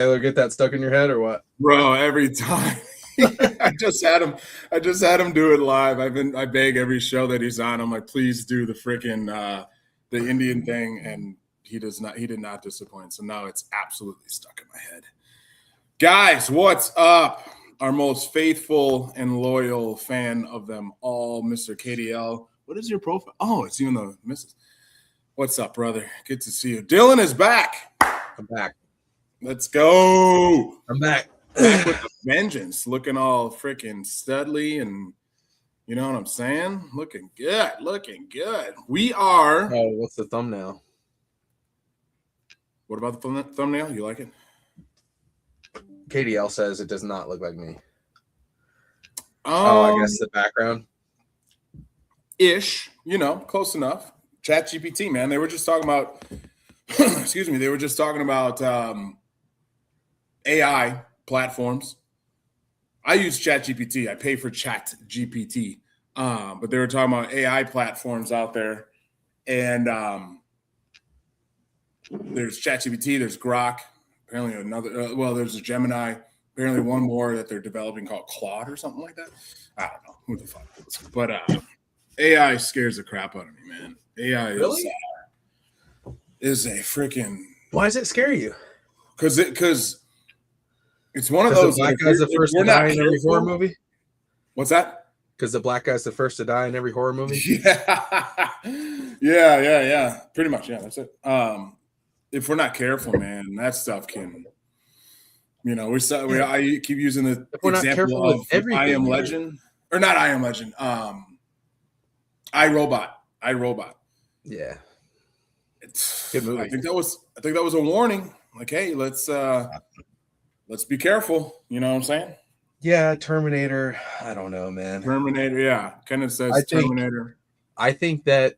Taylor, get that stuck in your head or what? Bro, every time. I just had him do it live. I beg every show that he's on. I'm like, please do the freaking the Indian thing, and he did not disappoint. So now it's absolutely stuck in my head. Guys, what's up? Our most faithful and loyal fan of them all, Mr. KDL. What is your profile? Oh, it's even the missus. What's up, brother? Good to see you. Dillon is back. I'm back. Let's go. I'm back. Back with a vengeance, looking all freaking studly, and you know what I'm saying? Looking good. We are. Oh, what's the thumbnail? What about the thumbnail? You like it? KDL says it does not look like me. I guess the background. Ish, close enough. ChatGPT, man. They were just talking about. Excuse me. They were just talking about AI platforms. I use ChatGPT. I pay for ChatGPT, but they were talking about AI platforms out there, and there's ChatGPT, there's Grok, apparently another. There's a Gemini, apparently one more that they're developing called Claude or something like that. I don't know who the fuck it is, but AI scares the crap out of me, man. AI really? is a freaking. Why does it scare you? Because it's one of those. The black guy's the first to die in every horror movie. What's that? Because the black guy's the first to die in every horror movie. Yeah. Pretty much, yeah. That's it. If we're not careful, man, that stuff can. I keep using the example of I Am Legend, or not I Am Legend. iRobot. Yeah. It's good movie. I think that was a warning. Like, hey, let's be careful. You know what I'm saying? Yeah, Terminator. I don't know, man. Terminator, yeah. Kind of says Terminator. I think that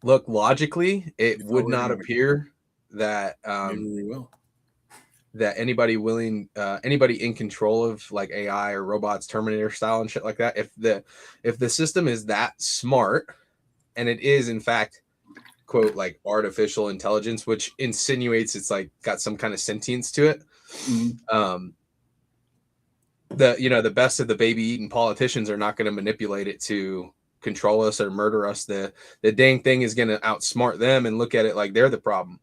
look, logically, it would not appear that maybe we will. That anybody in control of like AI or robots, Terminator style and shit like that, if the system is that smart, and it is in fact, quote, like artificial intelligence, which insinuates it's like got some kind of sentience to it. Mm-hmm. The best of the baby eating politicians are not going to manipulate it to control us or murder us. The dang thing is going to outsmart them and look at it like they're the problem.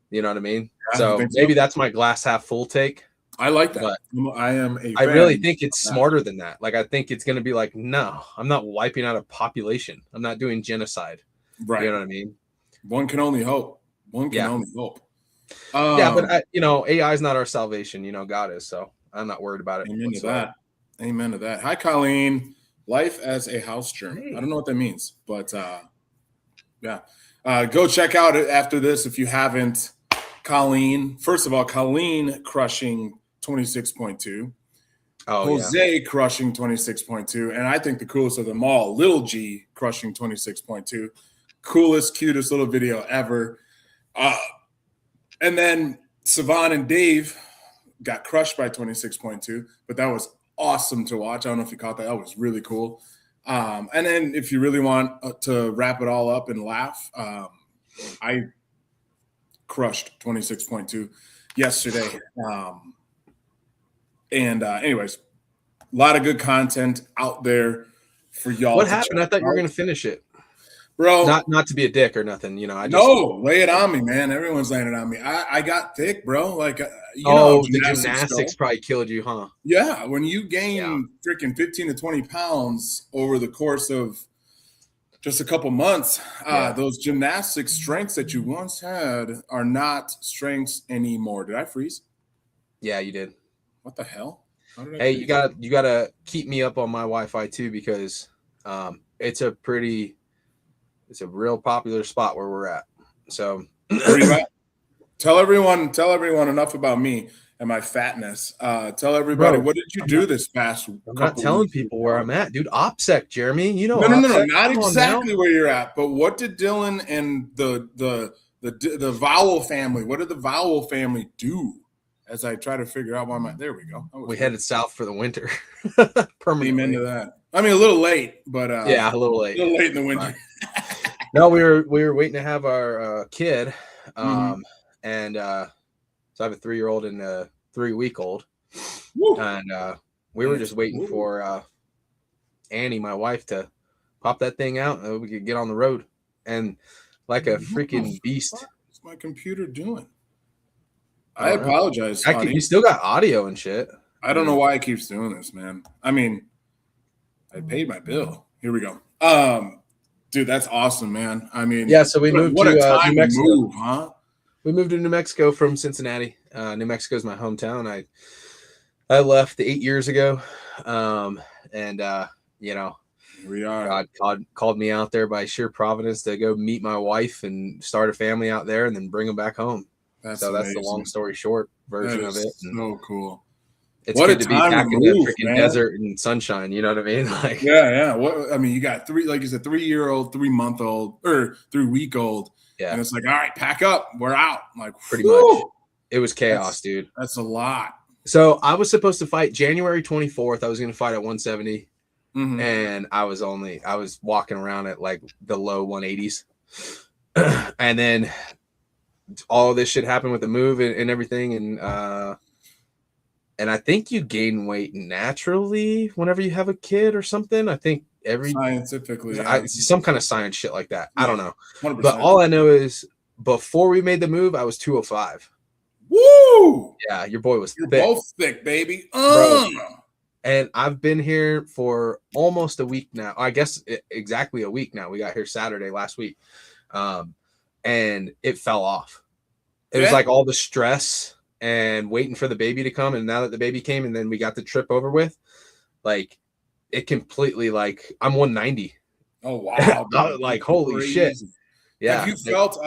You know what I mean? Yeah, so maybe that's my glass half full take. I like that. But I really think it's smarter than that. Like, I think it's going to be like, no, I'm not wiping out a population. I'm not doing genocide. Right. You know what I mean? One can only hope. Only hope. But AI is not our salvation. God is. So I'm not worried about it. Amen to that. Hi, Colleen. Life as a house germ. Hey. I don't know what that means, but yeah. Go check out it after this if you haven't. Colleen. First of all, Colleen crushing 26.2. Jose crushing 26.2. And I think the coolest of them all, Lil G crushing 26.2. Coolest, cutest little video ever. And then Savan and Dave got crushed by 26.2, but that was awesome to watch. I don't know if you caught that. That was really cool. And then if you really want to wrap it all up and laugh, I crushed 26.2 yesterday. Anyways, a lot of good content out there for y'all. What happened? I thought you were going to finish it. Bro, not to be a dick or nothing, lay it on me, man. Everyone's laying it on me. I got thick, bro. Like, the gymnastics probably killed you, huh? Yeah, when you gain freaking 15 to 20 pounds over the course of just a couple months, those gymnastic strengths that you once had are not strengths anymore. Did I freeze? Yeah, you did. What the hell? Hey, you gotta keep me up on my Wi-Fi too, because it's a real popular spot where we're at. So tell everyone enough about me and my fatness. Tell everybody, what did you do this past I'm not telling people where I'm at, dude. OPSEC, Jeremy. No, not exactly where you're at, but what did Dillon and the Vowel family, what did the Vowel family do? As I try to figure out why there we go. We headed south for the winter. Permanently. Into that. I mean, a little late, but a little late. A little late in the winter. No, we were waiting to have our kid, and So I have a 3-year-old and a 3-week-old. Woo. And we were just waiting for Annie, my wife, to pop that thing out and we could get on the road. And like a freaking beast. What's my computer doing? I apologize. You still got audio and shit. I don't know why it keeps doing this, man. I mean, I paid my bill. Here we go. Dude, that's awesome, man. I mean, yeah. So we moved to New Mexico. Move, huh? We moved to New Mexico from Cincinnati. New Mexico is my hometown. I left 8 years ago, and you know, here we are. God called me out there by sheer providence to go meet my wife and start a family out there, and then bring them back home. That's the long story short version of it. So cool. It's good to be back in the freaking desert and sunshine. You know what I mean? Like, yeah. What I mean, you got like you said, 3-year-old, 3-month-old, or 3-week-old. Yeah. And it's like, all right, pack up. We're out. Like, pretty much. It was chaos, dude. That's a lot. So I was supposed to fight January 24th. I was going to fight at 170. Mm-hmm. And I was walking around at like the low 180s. And then all of this shit happened with the move and everything. And I think you gain weight naturally whenever you have a kid or something. I think scientifically, some kind of science shit like that. Yeah, I don't know. 100%. But all I know is before we made the move, I was 205. Woo! Yeah, your boy was You're thick. Both thick, baby. Bro. And I've been here for almost a week now. I guess exactly a week now. We got here Saturday last week. And it fell off. It was like all the stress and waiting for the baby to come. And now that the baby came and then we got the trip over with, like it completely like I'm 190. Oh, wow. Like, holy crazy shit. Yeah. Have you felt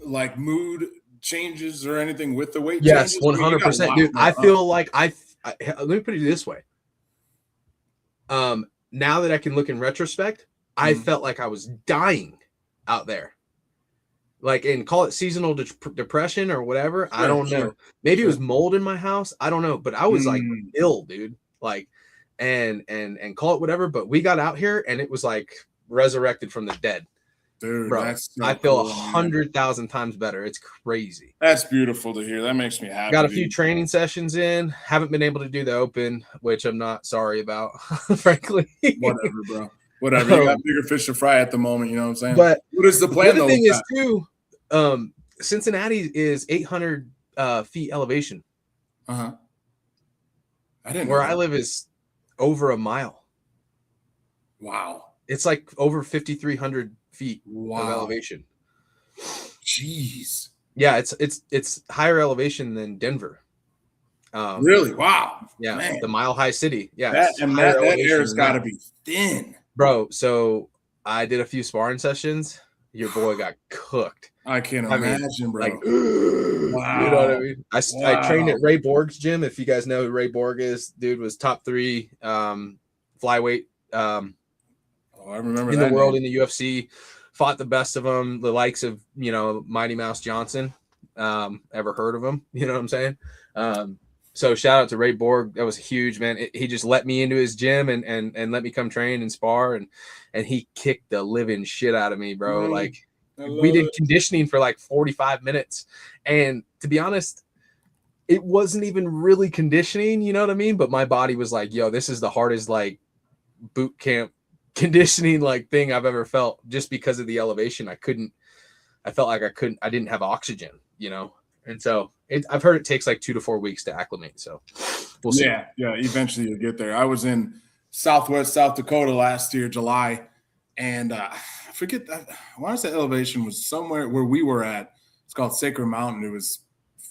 like mood changes or anything with the weight? Yes, 100%. Dude, I feel like let me put it this way. Now that I can look in retrospect, I felt like I was dying out there. Like, and call it seasonal depression or whatever. Sure, I don't know. Maybe it was mold in my house. I don't know. But I was like ill, dude. Like, and call it whatever. But we got out here and it was like resurrected from the dead. Dude, bro, that's so I feel cool, 100,000 times better. It's crazy. That's beautiful to hear. That makes me happy. Got a few training sessions in. Haven't been able to do the open, which I'm not sorry about, frankly. Whatever, bro. Whatever. You got bigger fish to fry at the moment. You know what I'm saying? But what is the plan? The thing is, too, Cincinnati is 800 feet elevation. I didn't. Where I live is over a mile. Wow. It's like over 5,300 feet of elevation. Jeez. Yeah, it's higher elevation than Denver. Really? Wow. Yeah, man. The Mile High City. Yeah, that air's got to be thin, bro. So I did a few sparring sessions. Your boy got cooked. I can't imagine, bro. Like, wow. You know what I mean? I trained at Ray Borg's gym. If you guys know who Ray Borg is, dude was top 3 flyweight. I remember in the world in the UFC, fought the best of them, the likes of Mighty Mouse Johnson. Ever heard of him? You know what I'm saying? So shout out to Ray Borg. That was huge, man. He just let me into his gym and let me come train and spar, and he kicked the living shit out of me, bro. Like we did conditioning for like 45 minutes, and to be honest, it wasn't even really conditioning. You know what I mean? But my body was like, "Yo, this is the hardest like boot camp conditioning like thing I've ever felt," just because of the elevation. I felt like I didn't have oxygen, and so I've heard it takes like 2 to 4 weeks to acclimate, so we'll see. Yeah eventually you'll get there. I was in Southwest South Dakota last year, July, and I forget that, I want to say elevation was somewhere where we were at. It's called Sacred Mountain. It was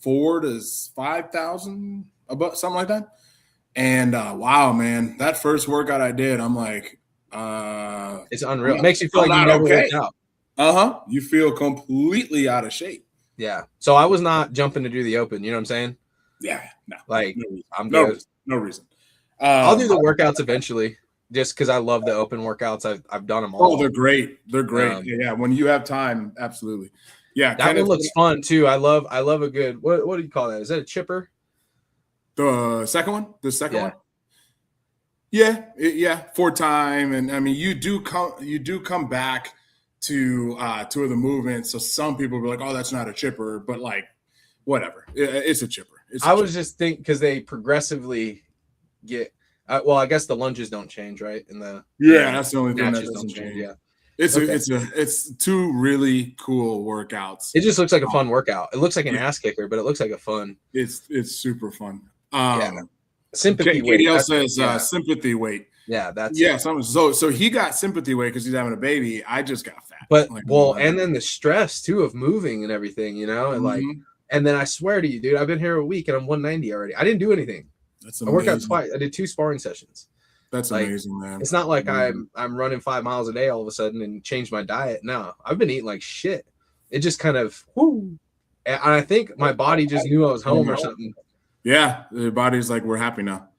4,000 to 5,000 above, something like that. And wow, man, that first workout I did, I'm like, it's unreal. It makes you feel like you never worked out. You feel completely out of shape. Yeah. So I was not jumping to do the open. You know what I'm saying? Yeah. No. Like I'm no reason. I'll do the workouts eventually, just because I love the open workouts. I've done them all. Oh, they're great. They're great. Yeah. When you have time, absolutely. Yeah. That one looks fun too. I love a good. What do you call that? Is that a chipper? The second one. The second one. Yeah, for time, and I mean, you do come back to two of the movements. So some people be like, "Oh, that's not a chipper," but like whatever. It's a chipper. I was just thinking because they progressively get. Well, I guess the lunges don't change, right? And that's the only thing that doesn't change. Yeah, it's two really cool workouts. It just looks like a fun workout. It looks like an ass kicker, but it looks like a fun. It's super fun. Sympathy weight. KDL says sympathy weight. Yeah, that's so he got sympathy weight because he's having a baby. I just got fat. But and then the stress too of moving and everything, and and then I swear to you, dude, I've been here a week and I'm 190 already. I didn't do anything. That's amazing. I worked out twice. I did 2 sparring sessions. That's amazing, man. It's not like I'm running 5 miles a day all of a sudden and changed my diet. No, I've been eating like shit. It just kind of and I think my body just knew I was home or something. Yeah, the body's like, we're happy now.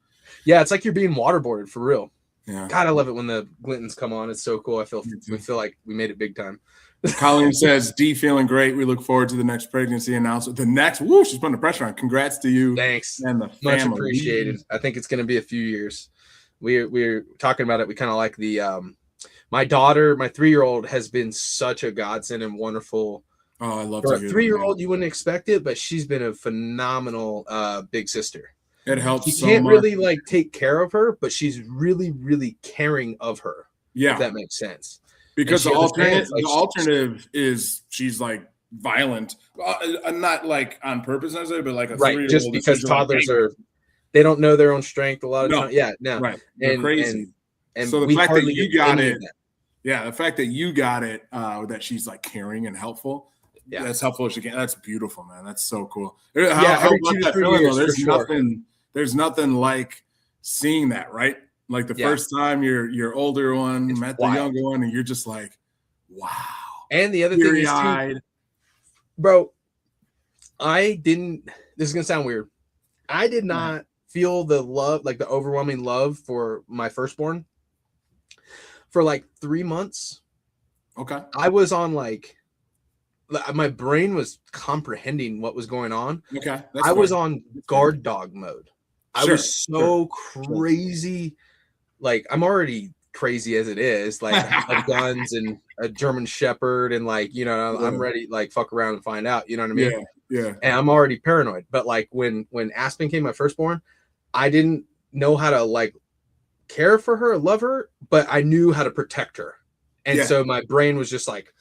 Yeah, it's like you're being waterboarded for real. Yeah. God, I love it when the Glintons come on. It's so cool. We feel like we made it big time. Colleen says, D feeling great. We look forward to the next pregnancy announcement. She's putting the pressure on. Congrats to you. Thanks. And the much family. appreciated. I think it's going to be a few years. We're talking about it. We kind of like the my daughter, my 3-year-old has been such a godsend and wonderful. Oh, I love for to a hear 3-year-old. You wouldn't expect it, but she's been a phenomenal big sister. It helps. You can't really like take care of her, but she's really, really caring of her. Yeah, if that makes sense. Because the alternative is she's like violent, not like on purpose necessarily, but like a 3-year-old. Just because toddlers they don't know their own strength a lot of times. Yeah, no, right. They're crazy. And so the fact that you got it, the fact that you got it, that she's like caring and helpful. Yeah, that's helpful as she can. That's beautiful, man. That's so cool. How about that feeling, though? There's nothing like seeing that, right? Like the first time your older one met the younger one, and you're just like, wow. And the other thing is, too, bro, this is gonna sound weird. I did not feel the love, like the overwhelming love for my firstborn for like 3 months. Okay. I was on my brain was comprehending what was going on. Okay. I was on guard dog mode. I was so crazy. Like, I'm already crazy as it is. Like, I have guns and a German Shepherd, and I'm ready. Like, fuck around and find out. You know what I mean? Yeah. And I'm already paranoid. But like when Aspen came, my firstborn, I didn't know how to like care for her, love her, but I knew how to protect her. And so my brain was just like,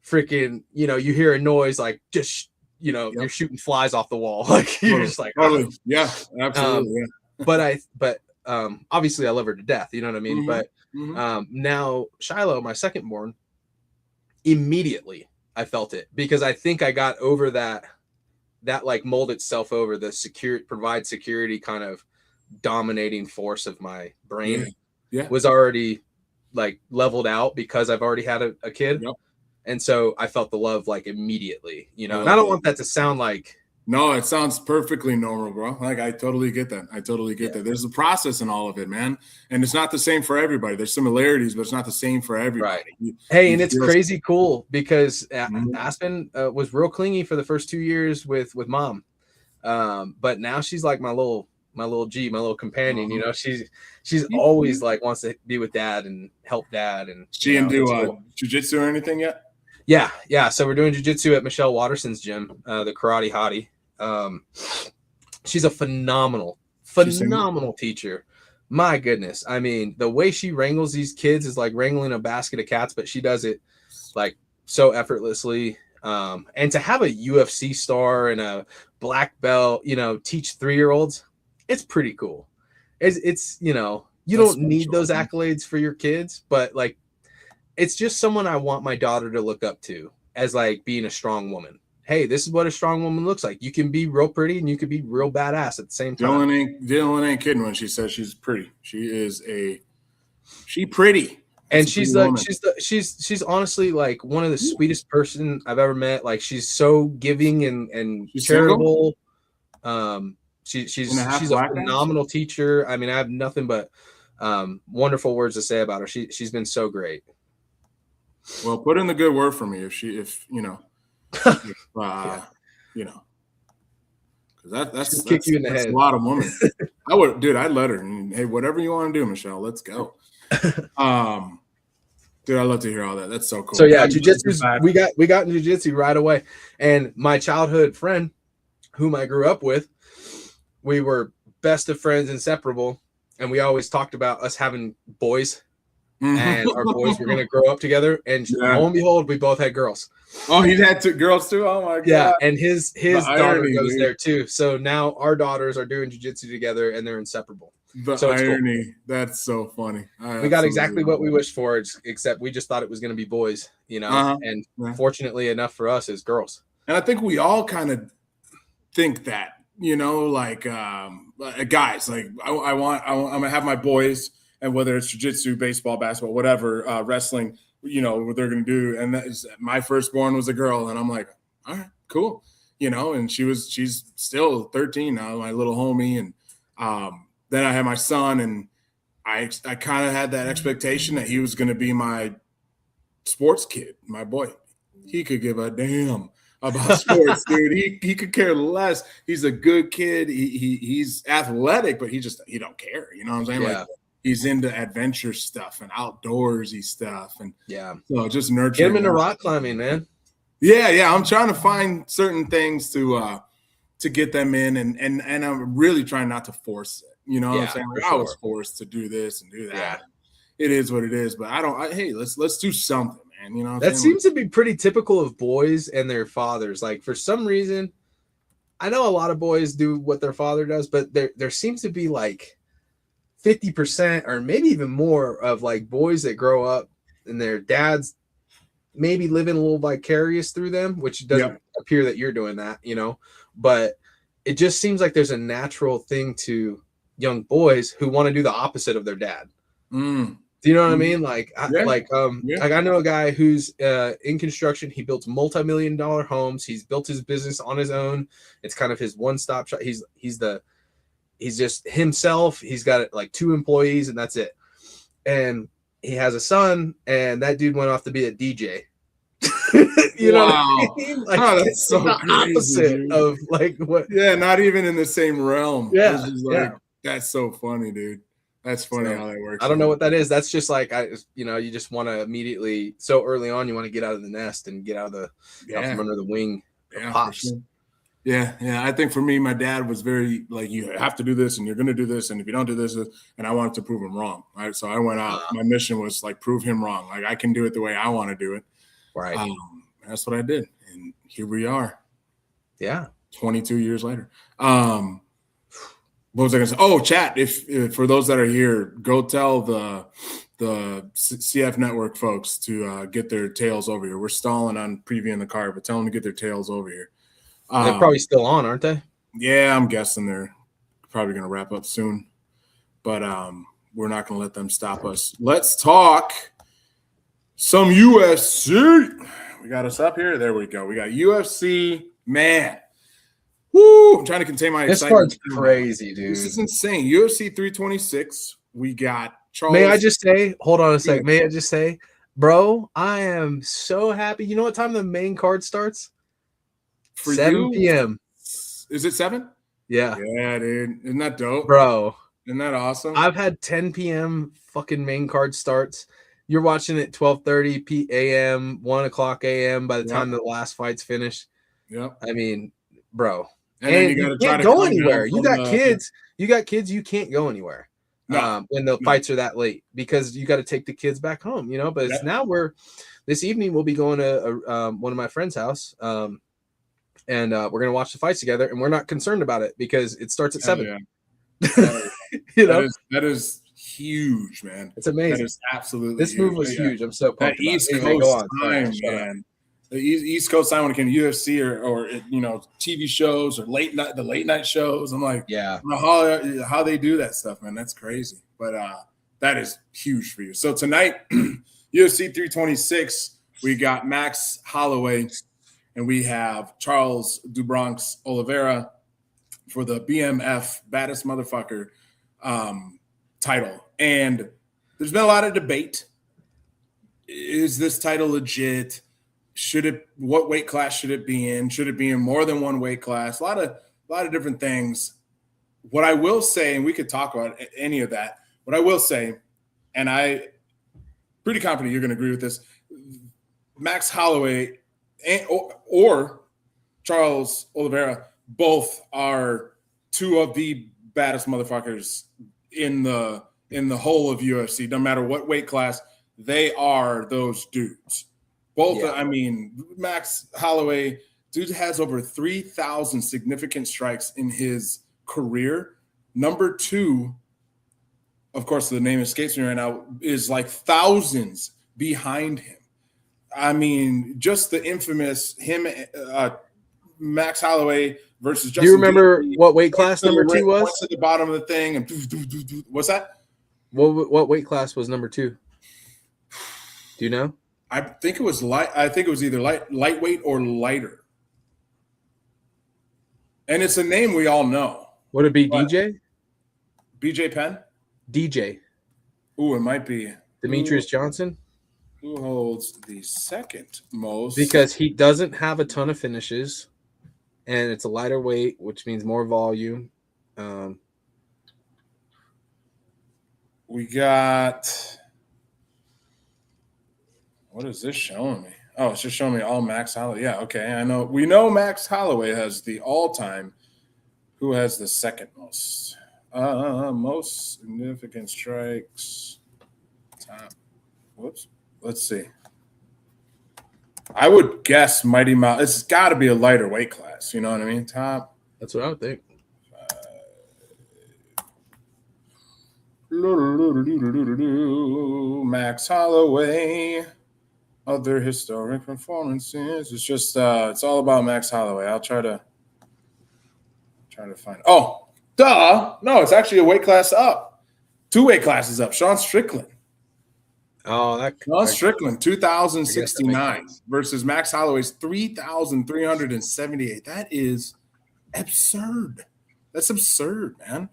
freaking, you hear a noise, like just. You're shooting flies off the wall. Like you're just like, oh. Yeah, absolutely. But obviously I love her to death. You know what I mean? But now Shiloh, my secondborn, immediately I felt it because I think I got over that like mold itself over the provide security kind of dominating force of my brain was already like leveled out because I've already had a kid. Yep. And so I felt the love like immediately, and I don't want that to sound like. No, it sounds perfectly normal, bro. Like I totally get that. That. There's a process in all of it, man. And it's not the same for everybody. There's similarities, but it's not the same for everybody. Right. And it's crazy cool because Aspen was real clingy for the first 2 years with mom. But now she's like my little G, my little companion. She's always like wants to be with dad and help dad. And she didn't do jujitsu or anything yet? Yeah. So we're doing jiu-jitsu at Michelle Watterson's gym, the Karate Hottie. She's a phenomenal teacher. My goodness. I mean, the way she wrangles these kids is like wrangling a basket of cats, but she does it like so effortlessly. And to have a UFC star and a black belt, teach 3-year-olds, it's pretty cool. It's you don't need those accolades for your kids, but like, it's just someone I want my daughter to look up to as like being a strong woman. Hey, this is what a strong woman looks like. You can be real pretty and you can be real badass at the same time. Dyllon ain't kidding when she says she's pretty. She's pretty. And she's she's honestly like one of the sweetest person I've ever met. Like she's so giving and charitable. She's a phenomenal teacher. I mean, I have nothing but wonderful words to say about her. She's been so great. Well, put in the good word for me because that's kick you in the head. A lot of women. I'd let her. Hey, whatever you want to do, Michelle, let's go. Dude, I love to hear all that. That's so cool. So yeah, jiu-jitsu. We got into jiu-jitsu right away, and my childhood friend, whom I grew up with, we were best of friends, inseparable, and we always talked about us having boys, and our boys were going to grow up together. And lo and behold, we both had girls. Oh, he had two girls too. Oh my god! Yeah, and his daughter irony, goes dude. there too. So now our daughters are doing jiu-jitsu together, and they're inseparable. The irony. Cool. That's so funny. We got exactly what we wished for, except we just thought it was going to be boys, you know. And fortunately enough for us, is girls. And I think we all kind of think that, you know, like guys, like I'm gonna have my boys, and whether it's jiu-jitsu, baseball, basketball, whatever, wrestling, you know, what they're gonna do. And that is, my firstborn was a girl, and I'm like, all right, cool, you know. And she's still 13 now, my little homie. And then I had my son, and I kind of had that expectation that he was going to be my sports kid, my boy. He could give a damn about sports, dude. He could care less. He's a good kid. He's athletic, but he don't care. You know what I'm saying? Yeah. Like, he's into adventure stuff and outdoorsy stuff, and so just nurturing. Get him into rock climbing, man. Yeah. I'm trying to find certain things to get them in, and I'm really trying not to force it. You know what I'm saying? Like, I was forced to do this and do that. Yeah. It is what it is, but hey, let's do something, man. You know what that seems to be pretty typical of boys and their fathers. Like, for some reason, I know a lot of boys do what their father does, but there seems to be like 50% or maybe even more of like boys that grow up and their dads maybe living a little vicarious through them, which doesn't appear that you're doing that, you know. But it just seems like there's a natural thing to young boys who want to do the opposite of their dad. Do you know what I mean? Like, I know a guy who's in construction. He builds multi-million-dollar homes. He's built his business on his own. It's kind of his one-stop shop. He's just himself. He's got like 2 employees, and that's it. And he has a son, and that dude went off to be a DJ. You know what I mean? Like, that's so the crazy, opposite dude. of like what? Yeah, not even in the same realm. Yeah, that's so funny, dude. That's funny how that works. I don't know what that is. That's just like, you just want to immediately, so early on, you want to get out of the nest and get out of the out from under the wing. Pops. Sure. Yeah. I think for me, my dad was very like, you have to do this, and you're going to do this, and if you don't do this, and I wanted to prove him wrong. Right, so I went out. My mission was like, prove him wrong. Like, I can do it the way I want to do it. Right. That's what I did, and here we are. Yeah. 22 years later. What was I going to say? Oh, chat. If for those that are here, go tell the CF Network folks to get their tails over here. We're stalling on previewing the card, but tell them to get their tails over here. They're probably still on, aren't they? Yeah, I'm guessing they're probably going to wrap up soon, but we're not going to let them stop us. Let's talk some UFC. We got us up here. There we go. We got UFC, man. Woo! I'm trying to contain my excitement. This part's crazy, dude. This is insane. UFC 326. We got Charles. May I just say, hold on a second. May I just say, bro, I am so happy. You know what time the main card starts? For 7 p.m. Is it 7? Yeah. Yeah, dude. Isn't that dope? Bro. Isn't that awesome? I've had 10 p.m. fucking main card starts. You're watching at 12:30 a.m., 1 o'clock a.m. by the time the last fight's finished. Yep. I mean, bro. And then you can't go anywhere. You got kids. You can't go anywhere when the fights are that late, because you got to take the kids back home, you know. But it's now this evening we'll be going to one of my friend's house, and we're gonna watch the fights together, and we're not concerned about it because it starts at 7. You know, that is huge, man. It's amazing. That is absolutely this move was huge. I'm so pumped. That East Coast time, man. The East Coast time when it came to UFC or you know, TV shows or the late night shows. I'm like, yeah, how they do that stuff, man. That's crazy. But that is huge for you. So tonight, UFC 326, we got Max Holloway and we have Charles DuBronx Oliveira for the BMF Baddest Motherfucker title. And there's been a lot of debate. Is this title legit? What weight class should it be in? Should it be in more than one weight class? A lot of different things. What I will say, and we could talk about any of that, what I will say, and I pretty confident you're going to agree with this, Max Holloway or Charles Oliveira both are two of the baddest motherfuckers in the whole of UFC. No matter what weight class, they are those dudes. Both, Yeah. I mean, Max Holloway, dude has over 3,000 significant strikes in his career. Number two, of course, the name escapes me right now, is like thousands behind him. I mean, just the infamous Max Holloway versus Justin. Do you remember Gaethje, what weight class number 2 was? Points at the bottom of the thing, and what's that? What weight class was number 2? Do you know? I think it was light. I think it was either lightweight or lighter. And it's a name we all know. Would it be DJ? BJ Penn? DJ. Ooh, it might be Demetrius Johnson. Who holds the second most? Because he doesn't have a ton of finishes, and it's a lighter weight, which means more volume. We got. What is this showing me? Oh, it's just showing me all Max Holloway. Yeah, okay. I know. We know Max Holloway has the all-time. Who has the second most? Most significant strikes. Top. Whoops. Let's see. I would guess Mighty Mouse. It's got to be a lighter weight class. You know what I mean? Top. That's what I would think. Max Holloway. Other historic performances. It's just it's all about Max Holloway. I'll try to find. Oh, duh! No, it's actually a weight class up. 2 weight classes up. Sean Strickland. Oh, Sean Strickland, 2,069 versus Max Holloway's 3,378. That is absurd. That's absurd, man.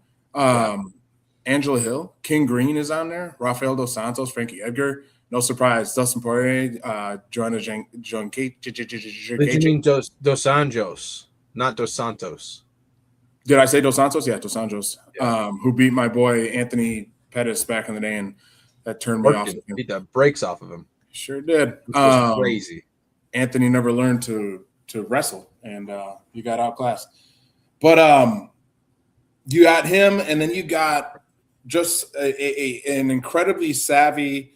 Angela Hill, King Green is on there. Rafael Dos Santos, Frankie Edgar. No surprise. Dustin Poirier, Joanna Jungate. Did you mean Dos Anjos, not Dos Santos? Did I say Dos Santos? Yeah, Dos Santos. Yeah. Who beat my boy Anthony Pettis back in the day, and that turned me off. Beat the brakes off of him. Sure did. Which was crazy. Anthony never learned to wrestle, and you got outclassed. But you got him, and then you got just an incredibly savvy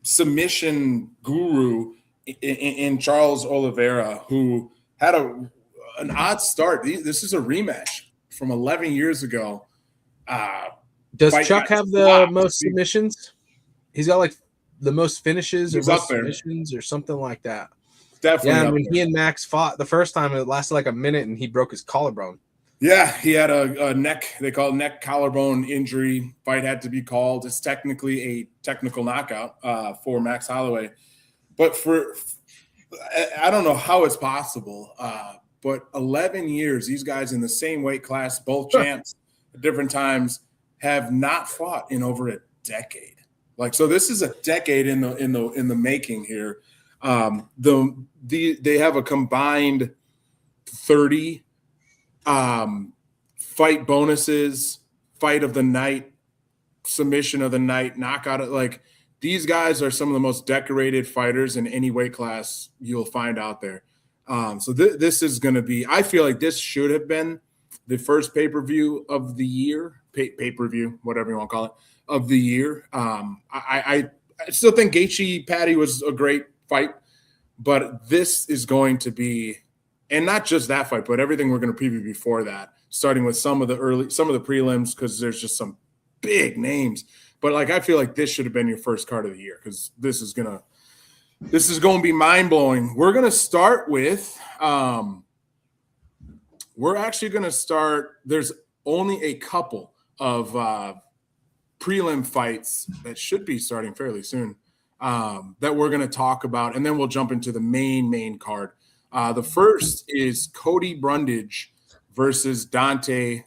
submission guru in Charles Oliveira, who had an odd start. This is a rematch from 11 years ago. Does Chuck have the most submissions? He's got like the most finishes or most submissions or something like that. Definitely. Yeah, when he and Max fought the first time, it lasted like a minute and he broke his collarbone. Yeah, he had a neck, they call it neck collarbone injury. Fight had to be called. It's technically a technical knockout for Max Holloway. But I don't know how it's possible, but 11 years, these guys in the same weight class, both champs at different times, have not fought in over a decade. Like, so this is a decade in the making here. They have a combined 30 fight bonuses, fight of the night, submission of the night, knockout. Like, these guys are some of the most decorated fighters in any weight class you'll find out there. So this is going to be, I feel like this should have been the first pay-per-view of the year, pay-per-view, whatever you want to call it, of the year. I still think Gaethje Patty was a great fight, but this is going to be, and not just that fight, but everything we're going to preview before that, starting with some of the prelims, because there's just some big names. But like, I feel like this should have been your first card of the year, because this is going to be mind blowing. We're going to start with, there's only a couple of prelim fights that should be starting fairly soon that we're going to talk about, and then we'll jump into the main card. The first is Cody Brundage versus Dante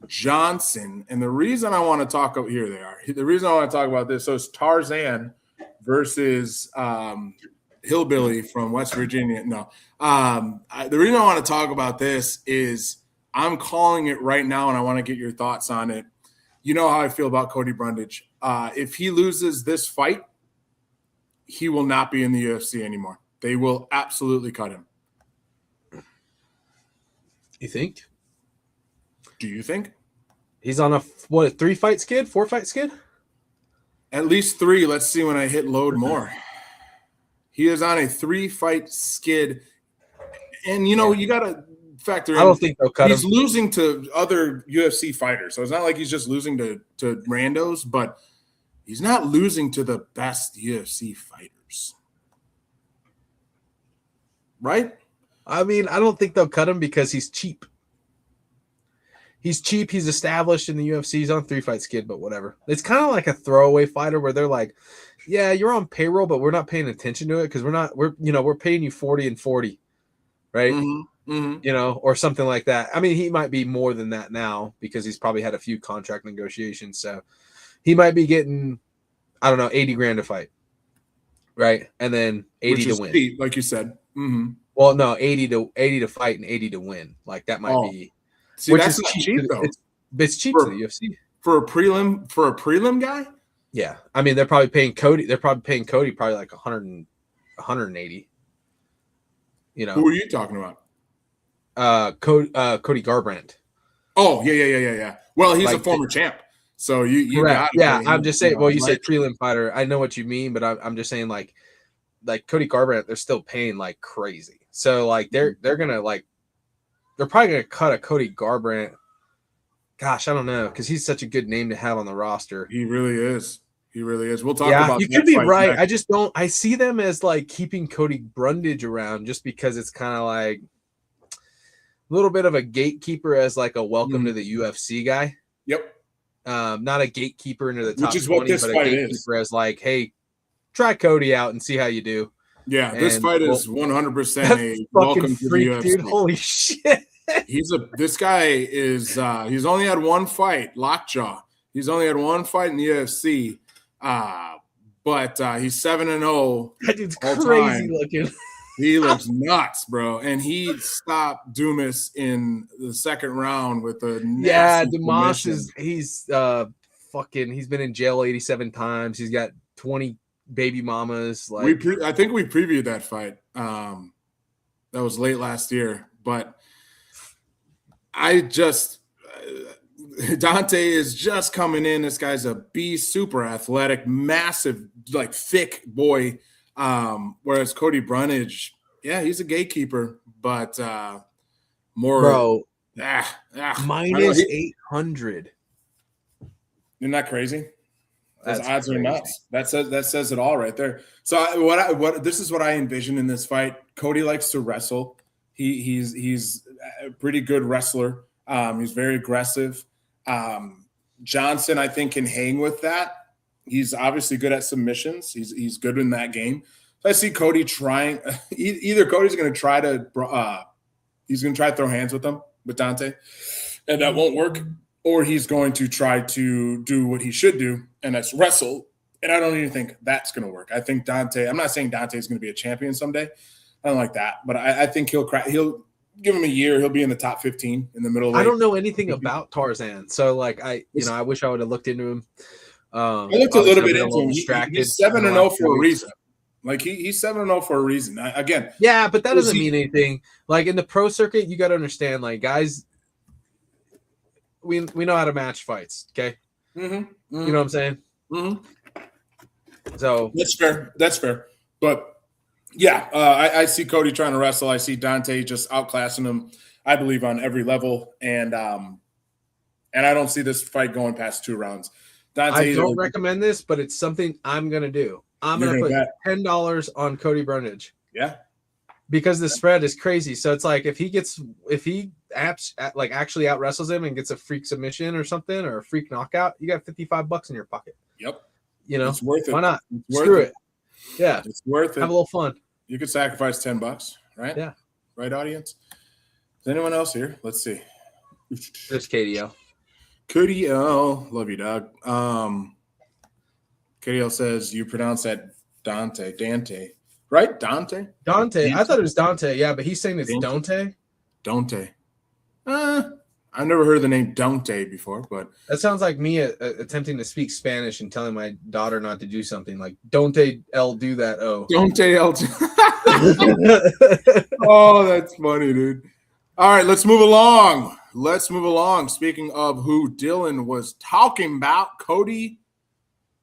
Johnson. And the reason I want to talk about, here they are. The reason I want to talk about this, so it's Tarzan versus Hillbilly from West Virginia. No. The reason I want to talk about this is I'm calling it right now, and I want to get your thoughts on it. You know how I feel about Cody Brundage. If he loses this fight, he will not be in the UFC anymore. They will absolutely cut him. You think? Do you think? He's on a 3-fight skid, 4-fight skid? At least 3. Let's see when I hit load more. He is on a 3-fight skid. And, you got to factor in. I don't think they'll cut him. He's losing to other UFC fighters. So it's not like he's just losing to randos, but he's not losing to the best UFC fighters. Right? I mean, I don't think they'll cut him because he's cheap. He's cheap. He's established in the UFC. He's on 3-fight skid, but whatever. It's kind of like a throwaway fighter where they're like, yeah, you're on payroll, but we're not paying attention to it because we're paying you 40 and 40, right? Or something like that. I mean, he might be more than that now because he's probably had a few contract negotiations. So he might be getting, I don't know, 80 grand to fight, right? And then 80 to win, cheap, like you said. Mm-hmm. Well, no, 80 to fight and 80 to win. Like that might be. See, which that's is cheap though. It's cheap to the UFC for a prelim guy. Yeah, I mean they're probably paying Cody. They're probably paying Cody probably like 100, 180. Who are you talking about? Cody Garbrandt. Oh yeah. Well, he's a former champ, so you got it. Yeah, I'm just saying. Well, you said prelim fighter. I know what you mean, but I'm just saying like Cody Garbrandt. They're still paying like crazy. So like they're gonna they're probably gonna cut a Cody Garbrandt. Gosh, I don't know because he's such a good name to have on the roster. He really is. We'll talk about. You could be right. Next. I just don't. I see them as like keeping Cody Brundage around just because it's kind of like a little bit of a gatekeeper as like a welcome to the UFC guy. Yep. Not a gatekeeper into the top 20, what this but fight a gatekeeper is. as like, hey, try Cody out and see how you do. Yeah, this fight is 100% a welcome to the UFC. Dude, holy shit. This guy is he's only had one fight, lockjaw. He's only had one fight in the UFC. But he's 7-0. That dude's crazy looking. He looks nuts, bro. And he stopped Dumas in the second round with a Dumas he's been in jail 87 times. He's got 20 baby mamas. I think we previewed that fight. That was late last year, but Dante is just coming in. This guy's a beast, super athletic, massive, like thick boy. Whereas Cody Brundage, he's a gatekeeper, but more. Bro, minus 800. Isn't that crazy? Those odds are nuts. That says it all right there. So this is what I envision in this fight. Cody likes to wrestle. He's a pretty good wrestler. He's very aggressive. Johnson, I think, can hang with that. He's obviously good at submissions. He's good in that game. So I see Cody trying. Either Cody's going to try to throw hands with Dante, and that won't work, or he's going to try to do what he should do, and that's wrestle. And I don't even think that's going to work. I think Dante. I'm not saying Dante is going to be a champion someday. I don't like that, but I think he'll give him a year. He'll be in the top 15 in the middle. I don't know anything about Tarzan, so I wish I would have looked into him. I looked a little bit into him. He's 7-0 for a reason. Like he's 7-0 for a reason. Again, yeah, but that doesn't mean anything. Like in the pro circuit, you got to understand, like guys, we know how to match fights. Okay, You know what I'm saying? So that's fair. But yeah, I see Cody trying to wrestle. I see Dante just outclassing him, I believe, on every level. And I don't see this fight going past 2 rounds. Dante, I don't recommend this, but it's something I'm going to do. I'm going to put $10 on Cody Brundage. Yeah. Because the spread is crazy. So it's like if he actually out wrestles him and gets a freak submission or something or a freak knockout, you got $55 in your pocket. Yep. It's worth it. Why not? Screw it. Yeah. It's worth it. Have a little fun. You could sacrifice $10, right? Yeah. Right, audience? Is anyone else here? Let's see. There's KDL. KDL. Love you, dog. KDL says you pronounce that Dante. Right? Dante? I thought it was Dante. Yeah, but he's saying it's Dante. Dante. I've never heard of the name Dante before, but that sounds like me attempting to speak Spanish and telling my daughter not to do something like Dante el do that. Oh, Dante el. Oh, that's funny, dude. All right, let's move along. Let's move along. Speaking of who Dylan was talking about, Cody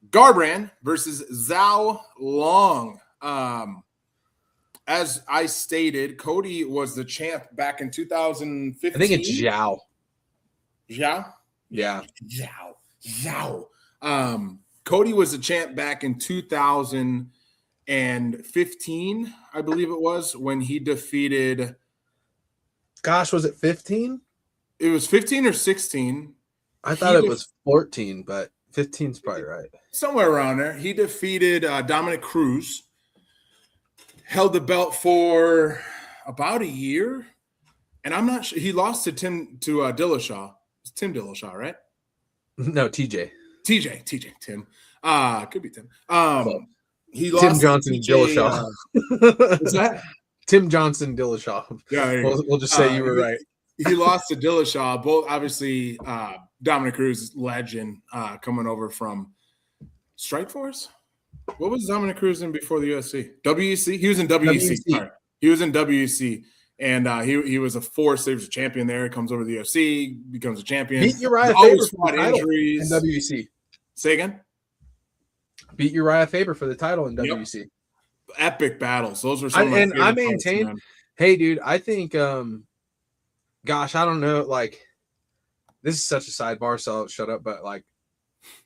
Garbrandt versus Zhao Long. As I stated, Cody was the champ back in 2015. I think it's Zhao. Zhao? Yeah. Zhao. Cody was the champ back in 2015, I believe it was, when he defeated. Gosh, was it 15? It was 15 or 16. I thought it was 14, but 15's probably right. Somewhere around there. He defeated Dominic Cruz. Held the belt for about a year, and I'm not sure. He lost to Dillashaw. It's Tim Dillashaw, right? No, TJ. Tim. Could be Tim. He Tim lost Johnson, Dillashaw. Is that Tim Johnson, Dillashaw? Yeah, we'll just say you were right. He lost to Dillashaw. Both obviously, Dominic Cruz, legend, coming over from Strikeforce. What was Dominic Cruz in before the UFC? WEC? He was in WEC. Sorry. He was in WEC, and he was a force. He was a champion there. He comes over to the UFC, becomes a champion. Beat Uriah Faber for the title injuries. in WEC. Say again? Beat Uriah Faber for the title in WEC. Yep. Epic battles. Those were some and I maintain, fights, hey, dude, I think, gosh, I don't know, like, this is such a sidebar, so I'll shut up, but, like,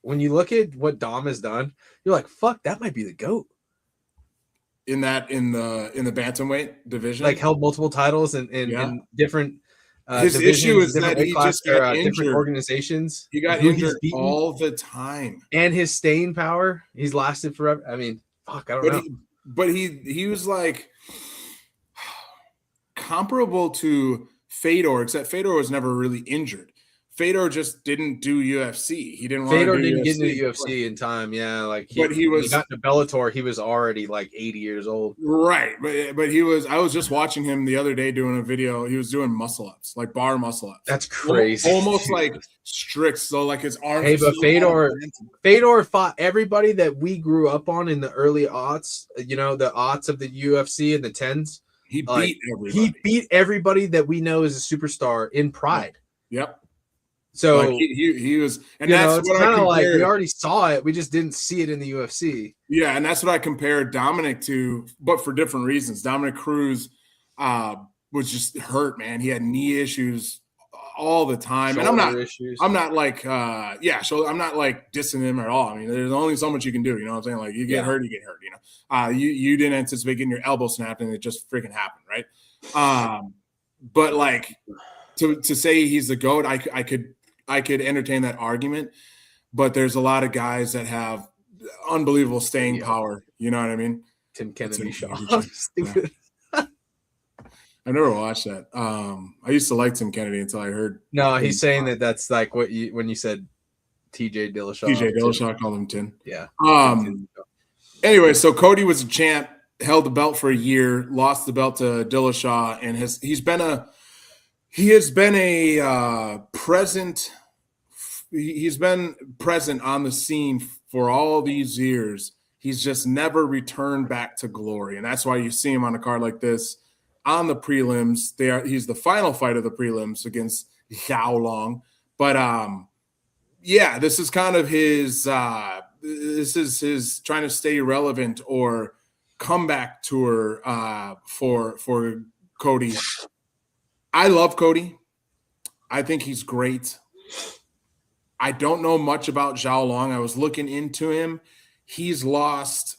when you look at what Dom has done, you're like, fuck, that might be the GOAT. In the bantamweight division, like held multiple titles in different. His issue is that he just got injured. Different organizations. He got injured all the time, and his staying power, he's lasted forever. I mean, fuck, I don't know. But he was like comparable to Fedor, except Fedor was never really injured. Fedor just didn't do UFC. He didn't want to do Fedor didn't UFC. get into the UFC in time. Yeah, like he got into Bellator. He was already like 80 years old. Right, but he was. I was just watching him the other day doing a video. He was doing muscle ups, like bar muscle ups. That's crazy. Almost like strict. So like his arms. Hey, but Fedor fought everybody that we grew up on in the early aughts. You know, the aughts of the UFC and the tens. He beat everybody. He beat everybody that we know as a superstar in Pride. Yep. So like he was, and that's what kind of like we already saw it. We just didn't see it in the UFC. Yeah, and that's what I compared Dominic to, but for different reasons. Dominic Cruz was just hurt, man. He had knee issues all the time, shoulder and I'm not like I'm not like dissing him at all. I mean, there's only so much you can do. You know what I'm saying? Like you get hurt, you get hurt. You know, you didn't anticipate getting your elbow snapped, and it just freaking happened, right? But like to say he's the GOAT, I could entertain that argument, but there's a lot of guys that have unbelievable staying power. You know what I mean? Tim Kennedy show. I've never watched that. I used to like Tim Kennedy until I heard. No, he's saying that's like what when you said TJ Dillashaw. TJ Dillashaw called him Tim. Yeah. Anyway, so Cody was a champ, held the belt for a year, lost the belt to Dillashaw, and he's been a present. He's been present on the scene for all these years. He's just never returned back to glory, and that's why you see him on a card like this on the prelims. He's the final fight of the prelims against Zhao Long. But this is kind of his. This is his trying to stay relevant or comeback tour for Cody. I love Cody. I think he's great. I don't know much about Zhao Long. I was looking into him. He's lost,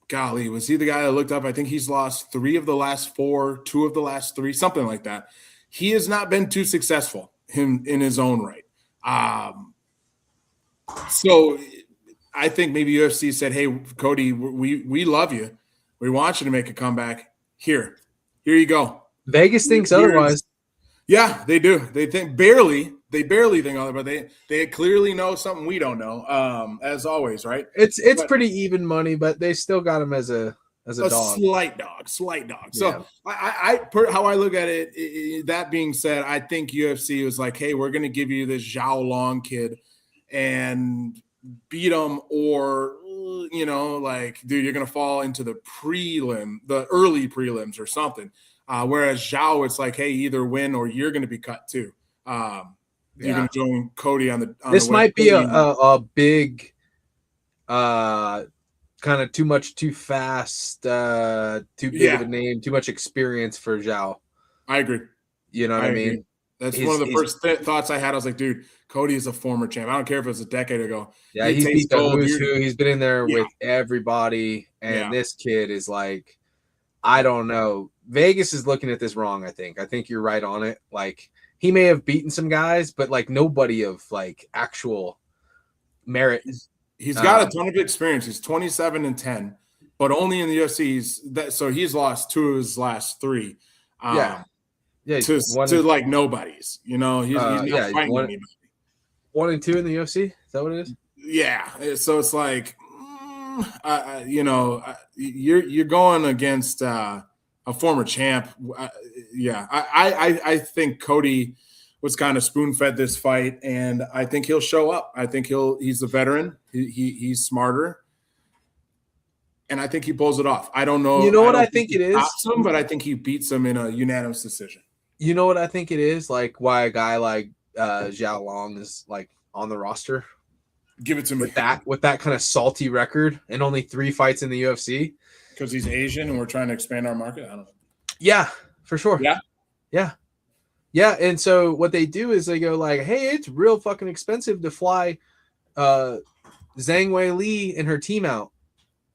golly, was he the guy I looked up? I think he's lost 3 of the last 4, 2 of the last 3, something like that. He has not been too successful in his own right. So I think maybe UFC said, hey, Cody, we love you. We want you to make a comeback. Here you go. Vegas thinks otherwise. Yeah, they do. They think barely think otherwise, but they clearly know something we don't know. As always, right? It's pretty even money, but they still got him as a dog. Slight dog. So I how I look at it, that being said, I think UFC was like, hey, we're gonna give you this Zhao Long kid and beat him, or like, dude, you're gonna fall into the early prelims or something. Whereas Zhao, it's like, hey, either win or you're going to be cut too. You're going to join Cody on the. This might be a big, kind of too much, too fast, too big of a name, too much experience for Zhao. I agree. You know what I mean? That's one of the first thoughts I had. I was like, dude, Cody is a former champ. I don't care if it was a decade ago. Yeah, he's beat the who's who. He's been in there with everybody. And this kid is like, I don't know. Vegas is looking at this wrong, I think. I think you're right on it. Like, he may have beaten some guys, but like nobody of like actual merit. He's got a ton of experience. He's 27-10, but only in the UFC. So he's lost 2 of his last 3. To like nobodies. You know, he's not fighting anybody. 1 and 2 in the UFC. Is that what it is? Yeah. So it's like, you're going against a former champ. I think Cody was kind of spoon-fed this fight, and I think he'll show up. I think he's a veteran. He's smarter, and I think he pulls it off. I don't know. You know what I think it is? Him, but I think he beats him in a unanimous decision. You know what I think it is? Like why a guy like Zhao Long is like on the roster. Give it to me. With that kind of salty record and only 3 fights in the UFC. Because he's Asian and we're trying to expand our market. I don't know. Yeah, for sure. Yeah. And so what they do is they go like, hey, it's real fucking expensive to fly Zhang Wei Li and her team out.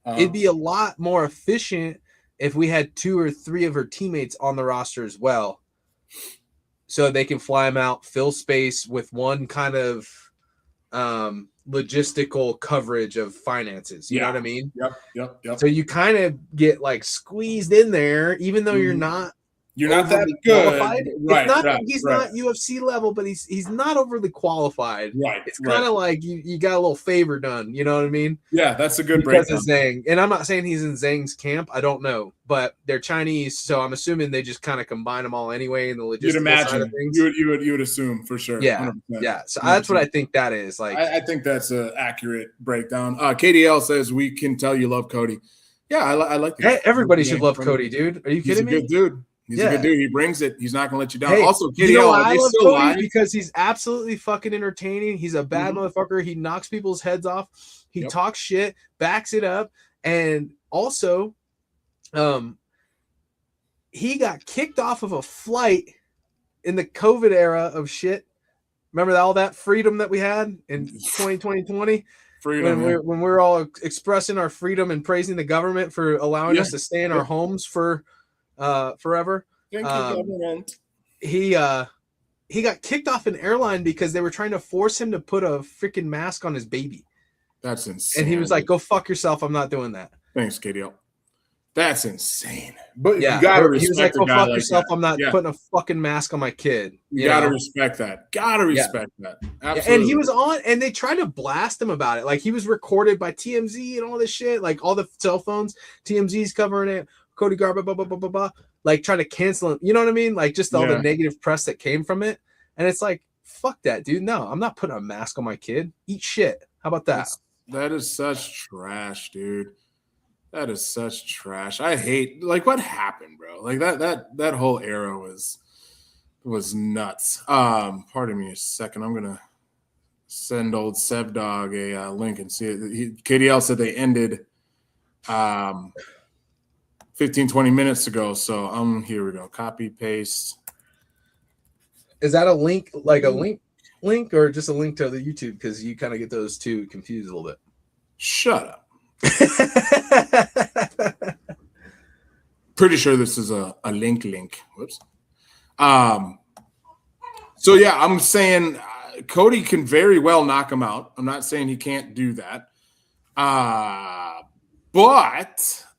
It'd be a lot more efficient if we had 2 or 3 of her teammates on the roster as well. So they can fly them out, fill space with one kind of logistical coverage of finances. You know what I mean? Yep. So you kind of get like squeezed in there, even though you're not that good. Right, he's not UFC level, but he's not overly qualified. Right. It's kind of like you got a little favor done. You know what I mean? Yeah, that's a good breakdown. Because of Zhang. And I'm not saying he's in Zhang's camp. I don't know. But they're Chinese, so I'm assuming they just kind of combine them all anyway in the logistical side of things. You would assume for sure. Yeah. 100%. Yeah. So that's what I think that is. Like I think that's an accurate breakdown. KDL says we can tell you love Cody. Yeah, I like that. Hey, everybody should love Cody, dude. Are you kidding me? He's a good dude. He's a good dude. He brings it. He's not going to let you down. Hey, also, KDL, I love Cody because he's absolutely fucking entertaining. He's a bad motherfucker. He knocks people's heads off. He talks shit, backs it up, and also, he got kicked off of a flight in the COVID era of shit. Remember all that freedom that we had in 2020? Freedom. When we were all expressing our freedom and praising the government for allowing us to stay in our homes for forever. Thank you, government. He got kicked off an airline because they were trying to force him to put a freaking mask on his baby. That's insane. And he was like, "Go fuck yourself. I'm not doing that." Thanks, KDL. That's insane. But you gotta respect. He was like, "Go fuck yourself. I'm not putting a fucking mask on my kid." You gotta respect that. Gotta respect that. Absolutely. And he was on, and they tried to blast him about it. Like he was recorded by TMZ and all this shit. Like all the cell phones, TMZ's covering it. Cody Garba, blah, blah, blah, blah, blah, like trying to cancel him. You know what I mean? Like just all the negative press that came from it. And it's like, fuck that, dude. No, I'm not putting a mask on my kid. Eat shit. How about that? That is such trash, dude. That is such trash. I hate like what happened, bro. Like that whole era was nuts. Pardon me a second. I'm gonna send old Sevdog a link and see it. KDL said they ended 15-20 minutes ago. So here we go. Copy, paste. Is that a link, like a link or just a link to the YouTube? Because you kind of get those two confused a little bit. Shut up. Pretty sure this is a link. Whoops. So yeah, I'm saying Cody can very well knock him out. I'm not saying he can't do that. But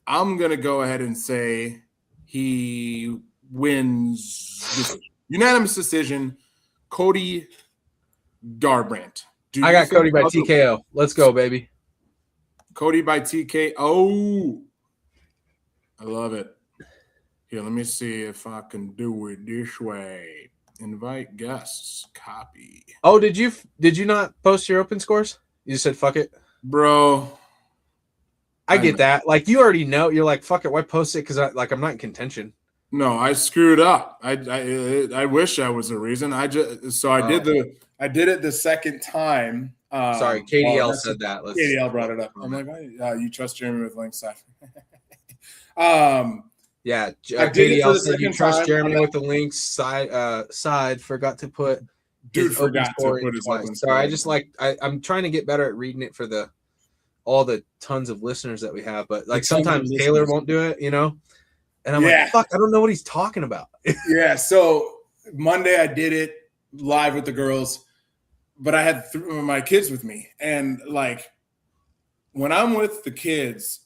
I'm going to go ahead and say he wins unanimous decision. Cody Garbrandt. I got Cody by TKO. Let's go, baby. Cody by TKO. I love it. Here, let me see if I can do it this way. Invite guests. Copy. Oh, did you not post your open scores? You just said fuck it, bro. I get that. Like you already know. You're like fuck it. Why post it? Because I'm not in contention. No, I screwed up. I wish I was a reason. I did it the second time. Sorry, Oh, KDL that's said that. Let's KDL brought it up. I'm like, you trust Jeremy with links. um, Yeah, I did it for KDL the said you second trust time. Jeremy with the links side. Forgot to put Dude his open forgot to score put his twice. open Sorry, score. I'm trying to get better at reading it for all the tons of listeners that we have, but like sometimes Taylor won't do it, and I'm like, fuck, I don't know what he's talking about. Yeah. So Monday I did it live with the girls, but I had my kids with me, and like when I'm with the kids,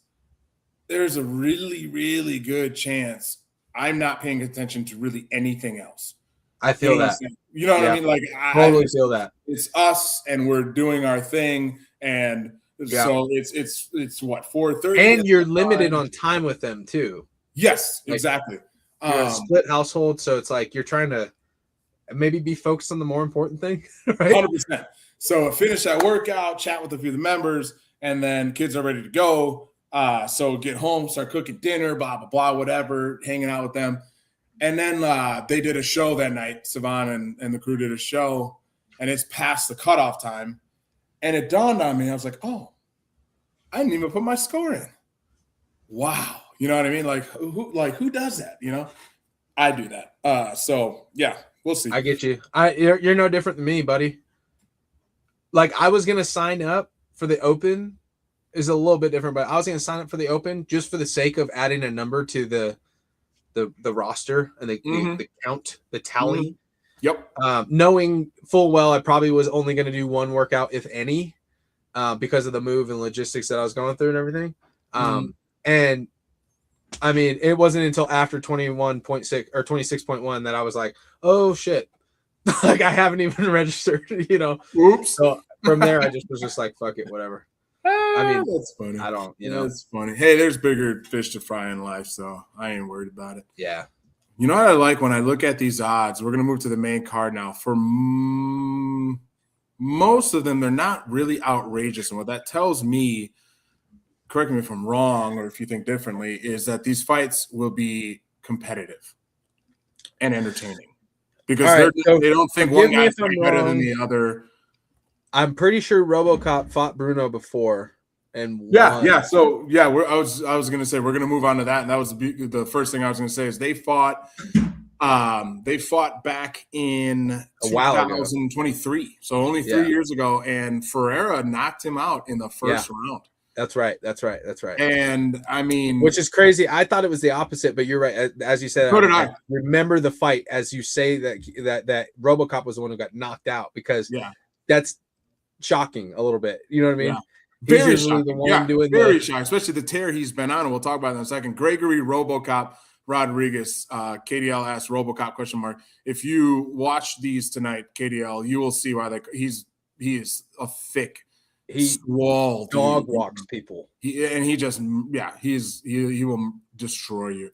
there's a really, really good chance I'm not paying attention to really anything else. I feel that. You know what I mean? Like totally feel that. It's us, and we're doing our thing, and so it's what 4:30, and you're limited on time with them too. Yes, exactly. You're a split household, so it's like you're trying to maybe be focused on the more important thing, right? 100%. So I finish that workout, chat with a few of the members, and then kids are ready to go. So get home, start cooking dinner, blah, blah, blah, whatever, hanging out with them. And then they did a show that night. Savannah and the crew did a show, and it's past the cutoff time. And it dawned on me, I was like, oh, I didn't even put my score in. Wow. You know what I mean? Like who does that? I do that. So yeah, we'll see. I get you. You're no different than me, buddy. Like I was gonna sign up for the Open, is a little bit different, but I was gonna sign up for the Open just for the sake of adding a number to the roster and the count, the tally. Yep. Knowing full well I probably was only gonna do one workout, if any, because of the move and logistics that I was going through and everything. And I mean, it wasn't until after 21.6 or 26.1 that I was like, oh shit. Like I haven't even registered, Oops. So from there, I just was just like, fuck it, whatever. I mean, that's funny. I don't, That's funny. Hey, there's bigger fish to fry in life, so I ain't worried about it. Yeah. You know what I like when I look at these odds? We're gonna move to the main card now. For most of them, they're not really outrageous, and what that tells me, correct me if I'm wrong or if you think differently, is that these fights will be competitive and entertaining because they don't think one guy's better than the other. I'm pretty sure RoboCop fought Bruno before and won. Yeah. So yeah, I was gonna say we're gonna move on to that, and that was the first thing I was gonna say is they fought back in 2023, so only 3 years ago, and Ferreira knocked him out in the first round. That's right. And I mean, which is crazy. I thought it was the opposite, but you're right. As you said, so did I remember the fight as you say that RoboCop was the one who got knocked out, because that's shocking a little bit. You know what I mean? Yeah. Very shocking. Very shocking, especially the tear he's been on, and we'll talk about that in a second. Gregory RoboCop Rodriguez, KDL asked RoboCop ? If you watch these tonight, KDL, you will see why he is a thick, swole dog walks people. He will destroy you.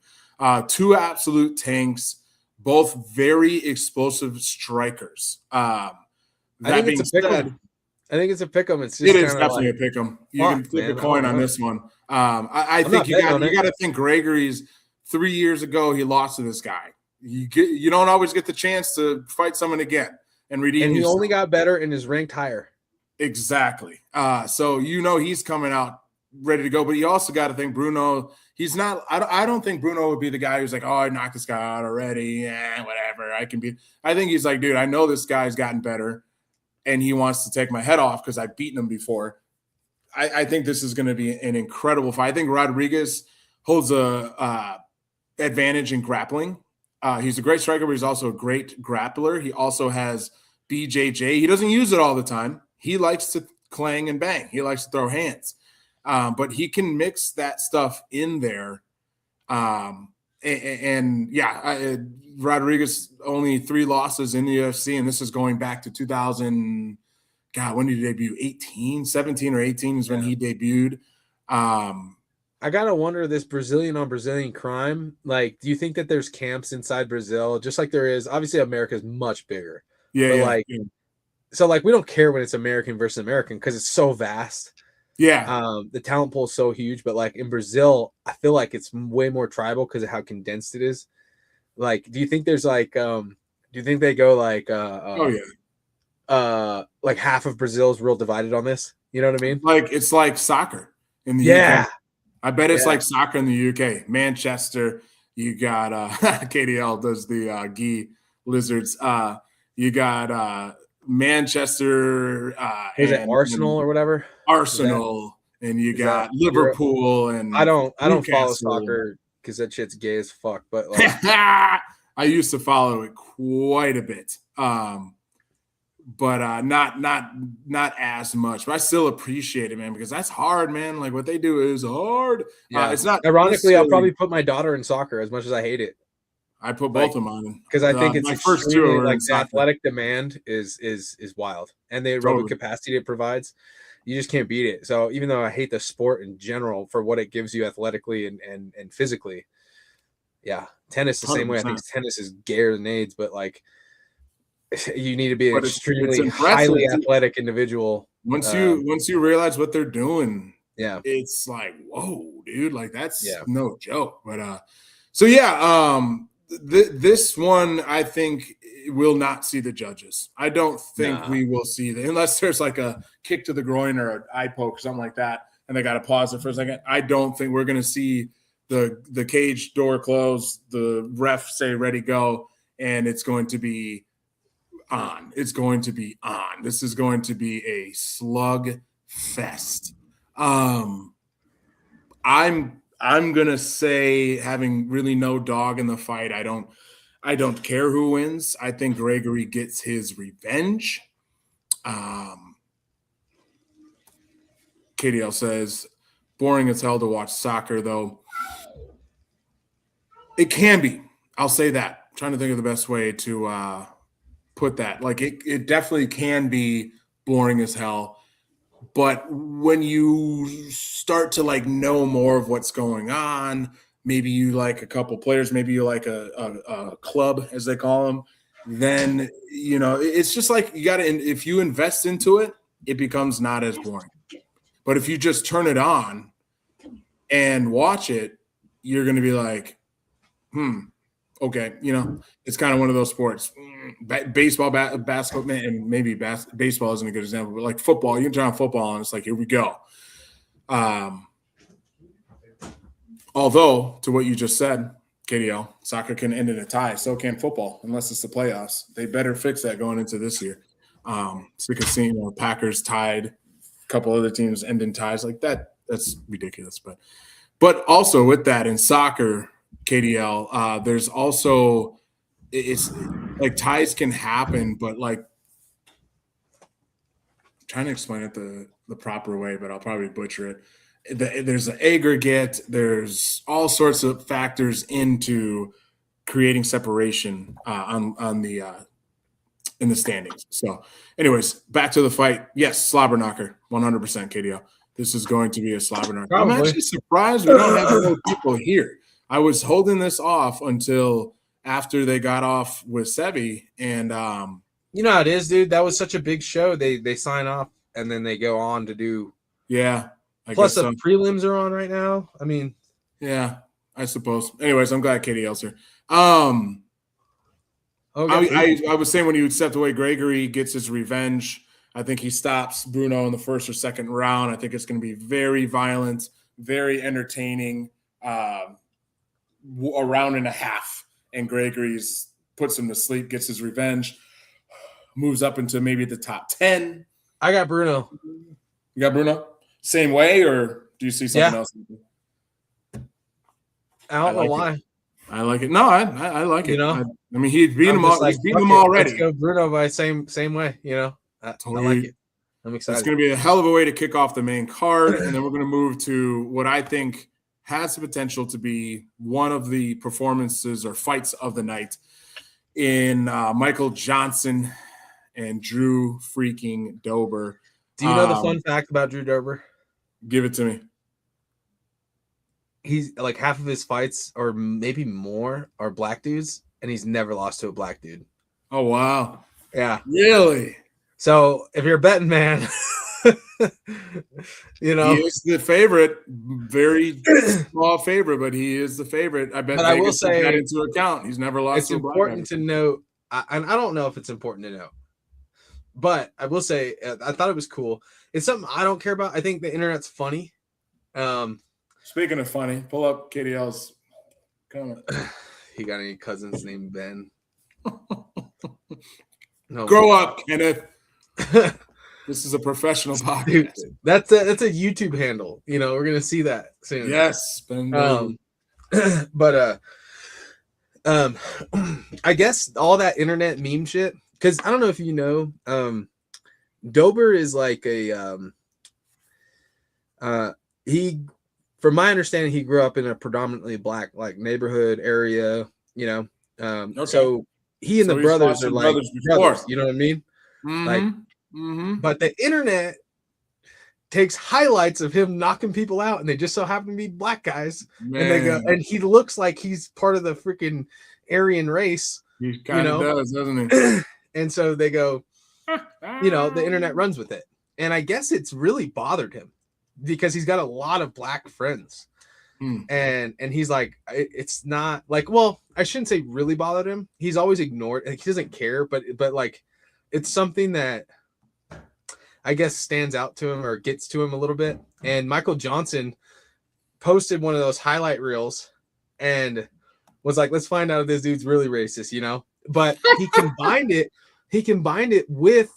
Two absolute tanks, both very explosive strikers. I think it's a pick 'em. It is definitely a pick 'em. You can flip a coin on this one. I think you got to think Gregory's 3 years ago. He lost to this guy. You don't always get the chance to fight someone again and redeem. And he only got better and is ranked higher. Exactly. So he's coming out ready to go, but you also got to think Bruno. He's not. I don't think Bruno would be the guy who's like, oh, I knocked this guy out already. Whatever. I can be. I think he's like, dude, I know this guy's gotten better, and he wants to take my head off because I've beaten him before. I think this is going to be an incredible fight. I think Rodriguez holds a advantage in grappling. He's a great striker, but he's also a great grappler. He also has BJJ. He doesn't use it all the time. He likes to clang and bang. He likes to throw hands. But he can mix that stuff in there. Rodriguez only 3 losses in the UFC, and this is going back to 2000. God, when did he debut? 17 or 18 is when he debuted. I gotta wonder, this Brazilian on Brazilian crime. Like, do you think that there's camps inside Brazil, just like there is? Obviously, America is much bigger. So like we don't care when it's American versus American because it's so vast. Yeah. The talent pool is so huge, but like in Brazil, I feel like it's way more tribal because of how condensed it is. Like, do you think there's like do you think they go Oh yeah, like half of Brazil's real divided on this? You know what I mean? like it's like soccer in the UK. Yeah. I bet it's Yeah. like soccer in the UK. Manchester, you got KDL does the Gee Lizards. You got Manchester Was it and Arsenal or whatever? Arsenal, and you Is that got Europe? Liverpool I and don't follow Newcastle. soccer because that shit's gay as fuck. But like, I used to follow it quite a bit. But not as much. But I still appreciate it, man, because that's hard, man. Like what they do is hard. yeah. It's not Ironically, I'll necessarily. probably put my daughter in soccer as much as I hate it. I put both Like, of them on. because I think it's My first two extremely were in like the soccer. athletic demand is wild, and the aerobic Totally. capacity it provides, you just can't beat it. So even though I hate the sport in general for what it gives you athletically and physically, yeah, tennis the same way. I think 100%. tennis is gayer than AIDS, but like you need to be an But it's extremely impressive highly athletic individual. once you realize what they're doing. Yeah, It's like, whoa, dude, like that's yeah, no joke. But so yeah, this one I think will not see the judges. I don't think nah. we will see the unless there's like a kick to the groin or an eye poke or something like that, and they got to pause it for a second. I don't think we're going to see the cage door close, the ref say ready go, and it's going to be on. It's going to be on. This is going to be a slug fest. Um, I'm gonna say, having really no dog in the fight, I don't care who wins. I think Gregory gets his revenge. Um, KDL says, boring as hell to watch soccer, though. It can be. I'll say that. I'm trying to think of the best way to put that. Like it definitely can be boring as hell. But when you start to like know more of what's going on, maybe you like a couple players, maybe you like a club as they call them, then it's just like you got to. If you invest into it, it becomes not as boring. But if you just turn it on and watch it, you're going to be like, okay, it's kind of one of those sports. Baseball, basketball, and maybe baseball isn't a good example, but like football, you can turn on football and it's like, here we go. Although, to what you just said, KDL, soccer can end in a tie. So can football, unless it's the playoffs. They better fix that going into this year. Because seeing Packers tied, a couple other teams end in ties like that, that's ridiculous. But also with that in soccer, KDL, there's also it's like ties can happen, but like I'm trying to explain it the proper way, but I'll probably butcher it. There's an aggregate. There's all sorts of factors into creating separation on the in the standings. So, anyways, back to the fight. Yes, slobber knocker, 100% KDL. This is going to be a slobber knocker. Probably. I'm actually surprised we don't have more people here. I was holding this off until after they got off with Sebi, and You know how it is, dude. That was such a big show. They sign off and then they go on to do. yeah. Plus, the prelims are on right now. I mean, yeah, I suppose. Anyways, I'm glad KDL's here. okay. I was saying when you stepped away, Gregory gets his revenge. I think he stops Bruno in the first or second round. I think it's going to be very violent, very entertaining. A round and a half, and Gregory's puts him to sleep, gets his revenge, moves up into maybe the top 10. I got Bruno. You got Bruno? Same way, or do you see something else? I don't know why. I like it. No, I like it. I mean, he's beating them all. Like, he's beating them already. Let's go Bruno by same way. I like it. I'm excited. It's going to be a hell of a way to kick off the main card, and then we're going to move to what I think has the potential to be one of the performances or fights of the night in Michael Johnson and Drew freaking Dober. Do you know the fun fact about Drew Dober? Give it to me. He's like half of his fights, or maybe more, are black dudes, and he's never lost to a black dude. Oh, wow. Yeah. Really? So if you're a betting man, You He know, is the favorite, very small favorite, but he is the favorite. I bet but I will Vegas took that say into account. He's never lost it's to a black guy important to before. note, and I don't know if it's important to note, but I will say I thought it was cool. It's something I don't care about. I think the internet's funny. Speaking of funny, pull up KDL's comment. He got any cousins named Ben? No. Grow up, Kenneth. This is a professional podcast. Dude, that's a YouTube handle. You know, we're gonna see that soon. Yes, Ben. But I guess all that internet meme shit, because I don't know if you know, Dober is like a he, from my understanding, he grew up in a predominantly black like neighborhood area, you know. Okay. So he and the he's brothers watched are the like brothers before. brothers, you know what I mean? Like, but the internet takes highlights of him knocking people out, and they just so happen to be black guys. Man. And they go, and he looks like he's part of the freaking Aryan race. He kind of does, doesn't he? And so they go, you know, the internet runs with it. And I guess it's really bothered him because he's got a lot of black friends. And he's like, it's not like, well, I shouldn't say really bothered him. He's always ignored. Like, he doesn't care, but like, it's something that I guess stands out to him or gets to him a little bit. And Michael Johnson posted one of those highlight reels and was like, let's find out if this dude's really racist, you know? But he combined it with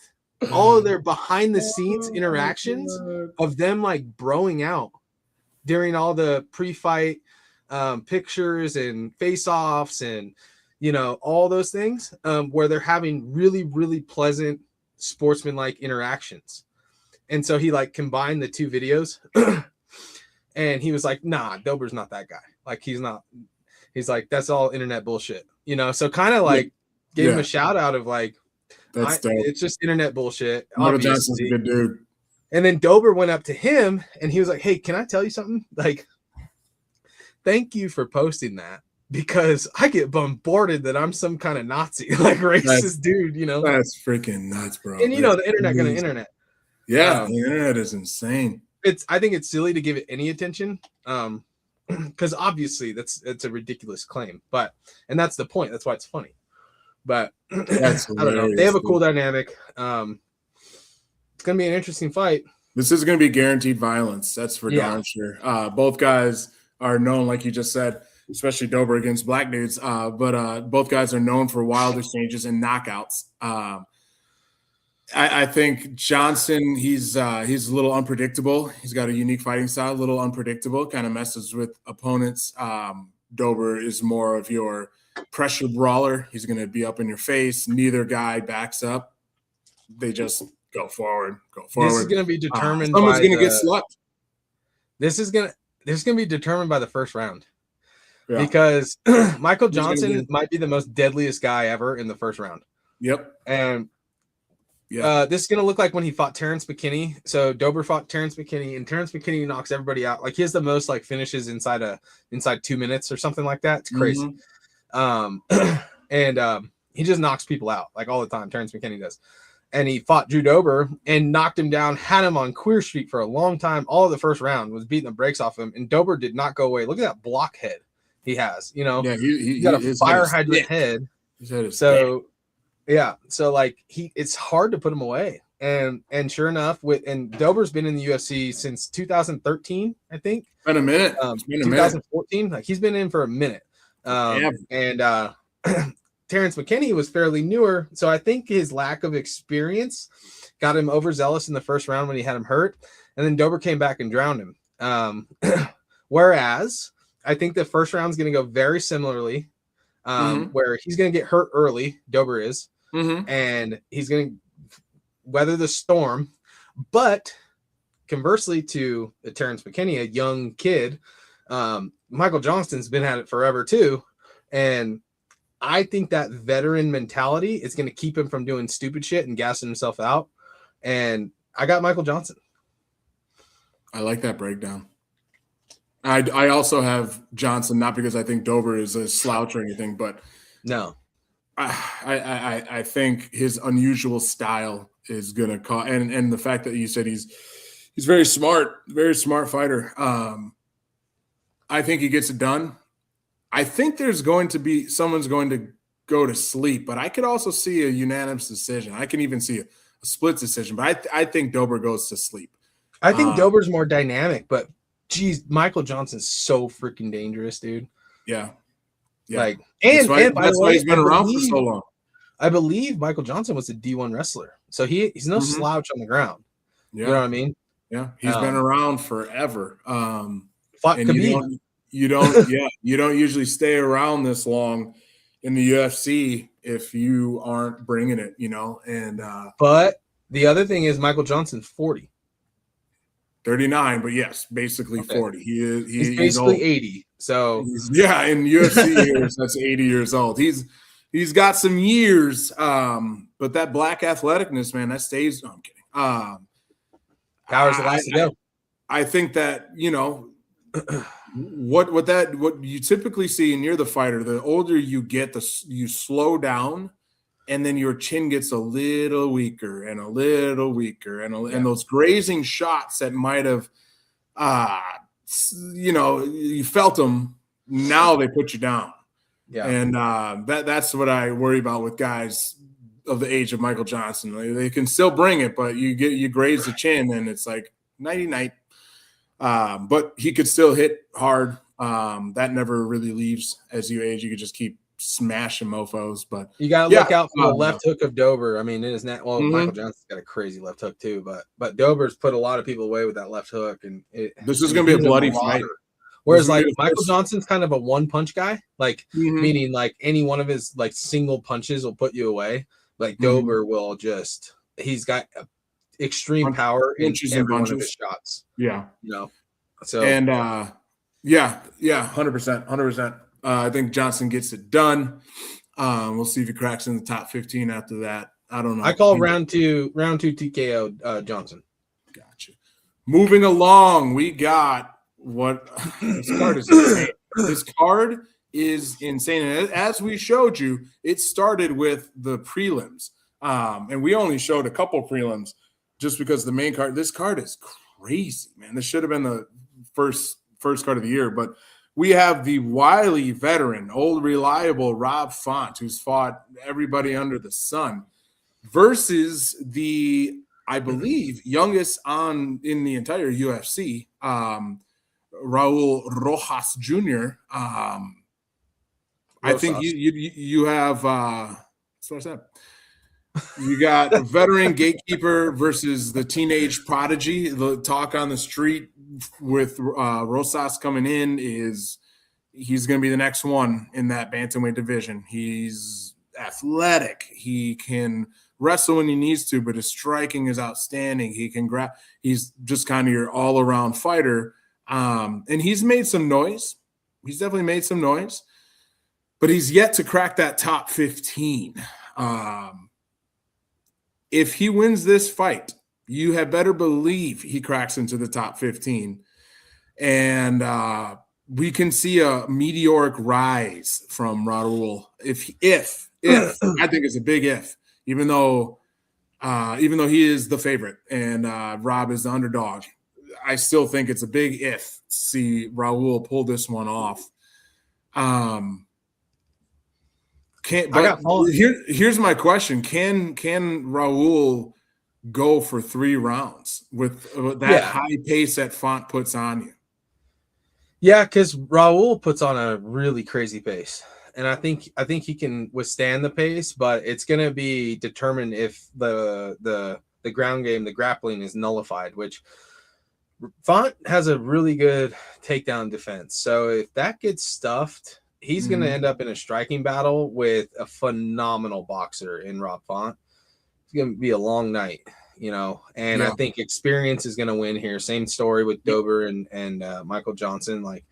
all of their behind the scenes interactions of them like broing out during all the pre-fight pictures and face-offs and, you know, all those things where they're having really, really pleasant sportsman-like interactions. And so he like combined the two videos and he was like, nah, Dober's not that guy. Like, he's not. He's like, that's all internet bullshit, you know? So kind of like gave him a shout out of like, it's just internet bullshit. Michael Johnson's a good dude. And then Dober went up to him and he was like, hey, can I tell you something? Like, thank you for posting that because I get bombarded that I'm some kind of Nazi, like racist dude, you know? That's freaking nuts, bro. And you know, the internet gonna internet. Yeah, the internet is insane. I think it's silly to give it any attention. Because obviously it's a ridiculous claim, and that's the point. That's why it's funny. But that's I don't know. They have a cool dynamic. It's gonna be an interesting fight. This is gonna be guaranteed violence. That's for darn sure. Both guys are known, like you just said, especially Dober against black dudes. But both guys are known for wild exchanges and knockouts. I think Johnson, he's a little unpredictable. He's got a unique fighting style, a little unpredictable, kind of messes with opponents. Dober is more of your pressure brawler. He's going to be up in your face. Neither guy backs up. They just go forward. This is going to be determined. Someone's going to get slept. This is going to be determined by the first round. Yeah. Because Michael Johnson might be the most deadliest guy ever in the first round. Yep. And this is going to look like when he fought Terrence McKinney. So Dober fought Terrence McKinney, and Terrence McKinney knocks everybody out. Like, he has the most like finishes inside 2 minutes or something like that. It's crazy. And he just knocks people out like all the time. Terrence McKinney does. And he fought Drew Dober and knocked him down, had him on Queer Street for a long time. All of the first round was beating the brakes off him, and Dober did not go away. Look at that block head he has. You know, he got a fire hydrant head. So. Yeah, so like it's hard to put him away, and sure enough, Dober's been in the UFC since 2013, I think. Been a minute. 2014, like he's been in for a minute. And Terrence McKinney was fairly newer, so I think his lack of experience got him overzealous in the first round when he had him hurt, and then Dober came back and drowned him. Whereas I think the first round is going to go very similarly, where he's going to get hurt early. Dober is. And he's going to weather the storm. But conversely to Terrence McKinney, a young kid, Michael Johnston's been at it forever too. And I think that veteran mentality is going to keep him from doing stupid shit and gassing himself out. And I got Michael Johnson. I like that breakdown. I also have Johnson, not because I think Dober is a slouch or anything, but no. I think his unusual style is gonna cause, and the fact that you said he's very smart fighter. I think he gets it done. I think there's going to be someone's going to go to sleep, but I could also see a unanimous decision. I can even see a split decision, but I think Dober goes to sleep. I think Dober's more dynamic, but geez, Michael Johnson's so freaking dangerous, dude. Yeah. Like, that's why he's been around for so long. I believe Michael Johnson was a D1 wrestler, so he's no slouch on the ground. Yeah. You know what I mean? Yeah, he's been around forever. Fought and Khabib. you don't usually stay around this long in the UFC if you aren't bringing it, And but the other thing is Michael Johnson's 40. 39, but yes, basically 40. He's basically 80. So in UFC years, that's 80 years old. He's got some years, but that black athleticness, man, that stays. No, I'm kidding. Hours the last to go. I think that what you typically see, and you're the fighter, the older you get, you slow down, and then your chin gets a little weaker and a little weaker, and those grazing shots that might have, you felt them. Now they put you down. Yeah, and that's what I worry about with guys of the age of Michael Johnson. They can still bring it, but you graze the chin, and it's like nighty-night. But he could still hit hard. That never really leaves as you age. You could just keep smashing mofos, but you gotta look out for the left hook of Dober. I mean, it is not Michael Johnson's got a crazy left hook too, but Dober's put a lot of people away with that left hook, and this is gonna be a bloody fight. Whereas like Michael Johnson's kind of a one punch guy, like meaning like any one of his like single punches will put you away. Like Dober will he's got extreme power in every one of his shots. Yeah. So and 100%. I think Johnson gets it done. We'll see if he cracks in the top 15 after that. I don't know. I call round two TKO Johnson. Gotcha. Moving along, we got this card is insane. This card is insane. And as we showed you, it started with the prelims. And we only showed a couple prelims just because the main card, this card is crazy, man. This should have been the first card of the year, but we have the wily veteran, old reliable Rob Font, who's fought everybody under the sun, versus the, I believe, youngest in the entire UFC, Raul Rojas Jr. I think you have what's that? You got a veteran gatekeeper versus the teenage prodigy. The talk on the street with Rosas coming in is he's going to be the next one in that bantamweight division. He's athletic. He can wrestle when he needs to, but his striking is outstanding. He can grab. He's just kind of your all-around fighter. And he's made some noise. He's definitely made some noise, but he's yet to crack that top 15. If he wins this fight, you had better believe he cracks into the top 15. And we can see a meteoric rise from Raul. If I think it's a big if, even though he is the favorite and Rob is the underdog, I still think it's a big if to see Raul pull this one off. Here's my question: Can Raul go for 3 rounds with that high pace that Font puts on you? Yeah, because Raul puts on a really crazy pace, and I think he can withstand the pace, but it's going to be determined if the ground game, the grappling, is nullified. Which Font has a really good takedown defense, so if that gets stuffed, he's going to end up in a striking battle with a phenomenal boxer in Rob Font. It's going to be a long night, and I think experience is going to win here. Same story with Dober and Michael Johnson. Like,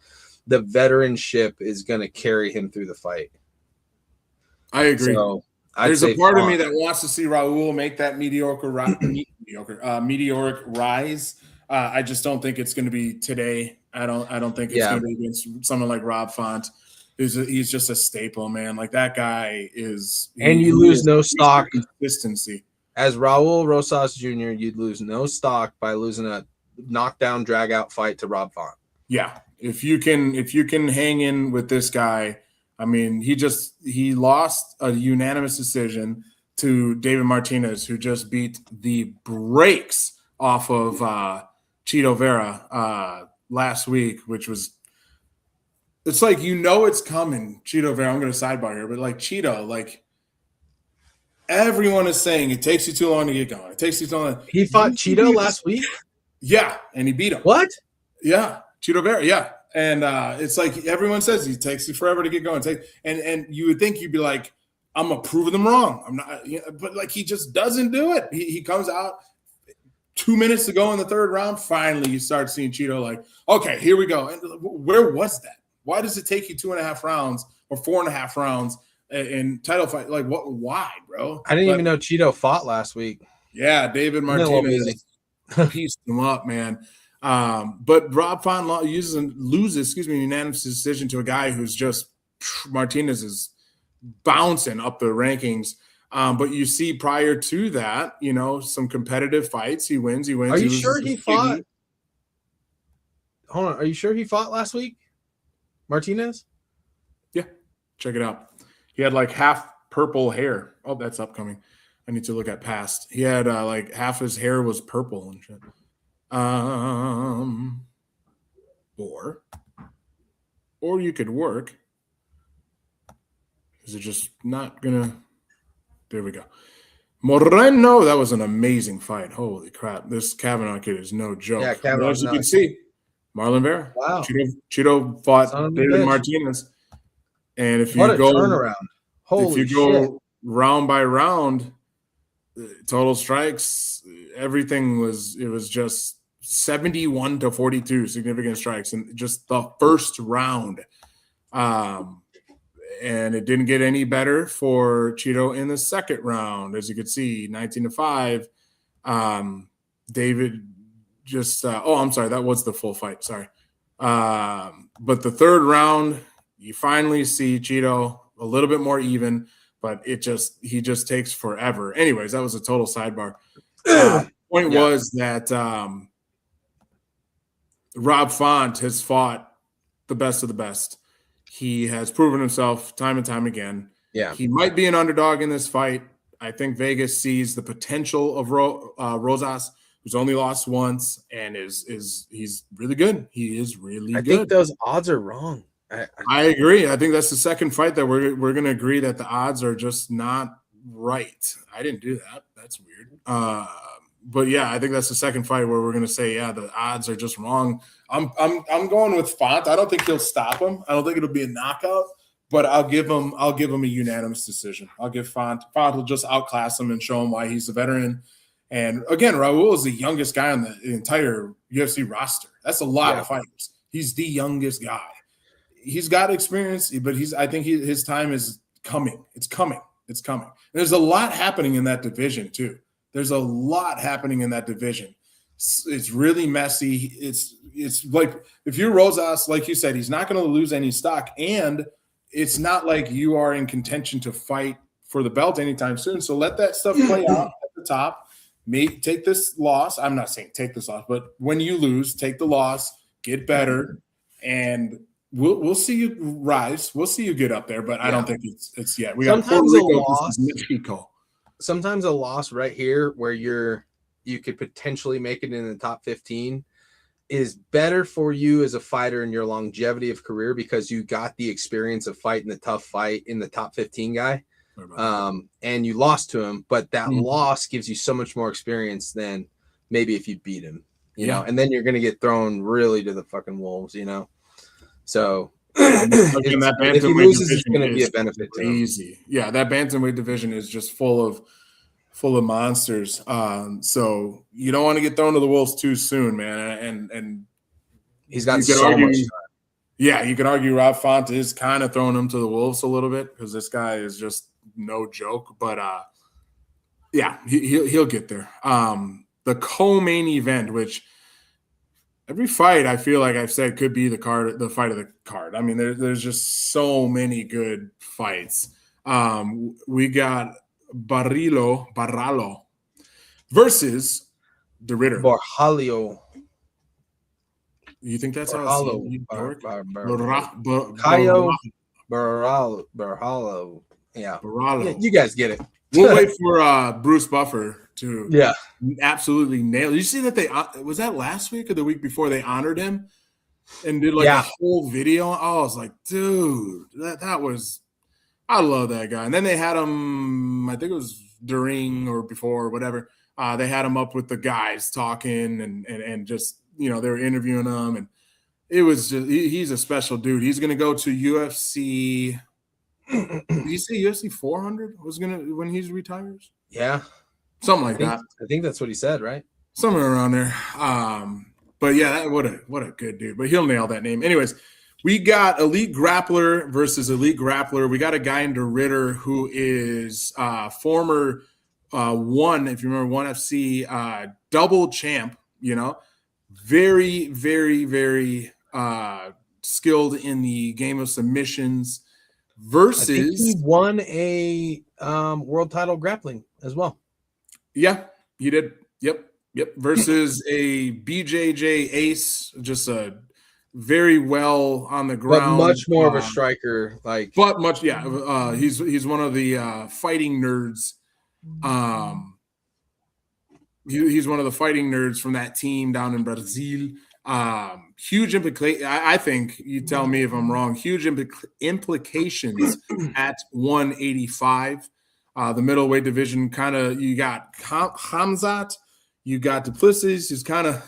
the veteranship is going to carry him through the fight. I agree. So there's a part of me that wants to see Raul make that meteoric rise. I just don't think it's going to be today. I don't think it's going to be against someone like Rob Font. He's just a staple, man. Like, that guy is. And you lose no stock. Consistency. As Raul Rosas Jr., you'd lose no stock by losing a knockdown, drag out fight to Rob Font. Yeah, if you can hang in with this guy, I mean, he lost a unanimous decision to David Martinez, who just beat the brakes off of Cheeto Vera last week, which was, it's like, it's coming, Cheeto Vera. I'm going to sidebar here, but like Cheeto, like everyone is saying it takes you too long to get going. It takes you too long. He fought Cheeto last week? Yeah, and he beat him. What? Yeah, Cheeto Vera, yeah. And it's like everyone says he takes you forever to get going. And you would think you'd be like, I'm gonna prove them wrong. I'm not, but like he just doesn't do it. He comes out 2 minutes to go in the third round. Finally, you start seeing Cheeto like, okay, here we go. And where was that? Why does it take you 2.5 rounds or 4.5 rounds in title fight? Like what? Why, bro? I didn't even know Cheeto fought last week. Yeah, David Martinez pieced him up, man. But Rob Font loses, unanimous decision to a guy who's just, Martinez is bouncing up the rankings. But you see prior to that, some competitive fights. He wins. Are you sure he fought? Hold on. Are you sure he fought last week? Martinez? Yeah. Check it out. He had like half purple hair. Oh, that's upcoming. I need to look at past. He had like half his hair was purple and shit. Or you could work. Is it just not gonna? There we go. Moreno, that was an amazing fight. Holy crap. This Kavanaugh kid is no joke. Yeah, Kavanaugh. As you can see, Marlon Vera. Wow. Cheeto fought David Martinez. And if you go turnaround. Holy go round by round, total strikes, everything was just 71-42 significant strikes in just the first round. And it didn't get any better for Cheeto in the second round. As you could see, 19-5. David just I'm sorry, that was the full fight. Sorry. But the third round, you finally see Cheeto a little bit more even, but he just takes forever. Anyways, that was a total sidebar. Point was that Rob Font has fought the best of the best. He has proven himself time and time again. Yeah, he might be an underdog in this fight. I think Vegas sees the potential of Rosas, who's only lost once, and he's really good. He is really good. I think those odds are wrong. I agree. I think that's the second fight that we're going to agree that the odds are just not right. I didn't do that. That's weird. But yeah, I think that's the second fight where we're going to say, yeah, the odds are just wrong. I'm going with Font. I don't think he'll stop him. I don't think it'll be a knockout, but I'll give him a unanimous decision. I'll give Font. Font will just outclass him and show him why he's a veteran. And again, Raul is the youngest guy on the entire UFC roster. That's a lot of fighters. He's the youngest guy. He's got experience, but I think his time is coming. It's coming. There's a lot happening in that division too. There's a lot happening in that division. It's really messy. It's like if you're Rosas, like you said, he's not going to lose any stock, and it's not like you are in contention to fight for the belt anytime soon. So let that stuff play out at the top. Take this loss. I'm not saying take this loss, but when you lose, take the loss, get better, and we'll see you rise. We'll see you get up there, but I don't think it's yet. We got Puerto Rico, Mexico. Sometimes a loss right here where you could potentially make it in the top 15 is better for you as a fighter and your longevity of career because you got the experience of fighting the tough fight in the top 15 guy. And you lost to him, but that loss gives you so much more experience than maybe if you beat him, you know, and then you're going to get thrown really to the fucking wolves, you know? So if he loses, it's going to be a benefit to him. Easy. Yeah. That bantamweight division is just full of monsters. So you don't want to get thrown to the wolves too soon, man. And he's got so much time. Yeah. You could argue Rob Font is kind of throwing him to the wolves a little bit because this guy is just no joke, but yeah, he'll get there. The co-main event, which every fight I feel like I've said could be the fight of the card. I mean, there's just so many good fights. We got Barralo versus the Ritter. Borjalio. You think that's how it's Caio Borjalio. Yeah. You guys get it. We'll wait for Bruce Buffer to absolutely nail. Did you see that was that last week or the week before they honored him and did like a whole video? Oh, I was like, dude, that was, I love that guy. And then they had him, I think it was during or before or whatever. They had him up with the guys talking and just, they were interviewing him, and it was just, he's a special dude. He's going to go to UFC. Did you say UFC 400 was when he retires? Yeah, something like that. I think that's what he said, right? Somewhere around there. But yeah, what a good dude. But he'll nail that name. Anyways, we got Elite Grappler versus Elite Grappler. We got a guy in the Ritter who is former if you remember, ONE FC double champ. Very, very, very skilled in the game of submissions. Versus, I think he won a world title grappling as well. Yeah, he did. Yep. Versus a BJJ ace, just a very well on the ground, but much more of a striker. He's one of the fighting nerds. He's one of the fighting nerds from that team down in Brazil. Huge implication. I think, you tell me if I'm wrong, huge implications at 185. The middleweight division, kind of, you got Hamzat, you got Duplessis, who's kind of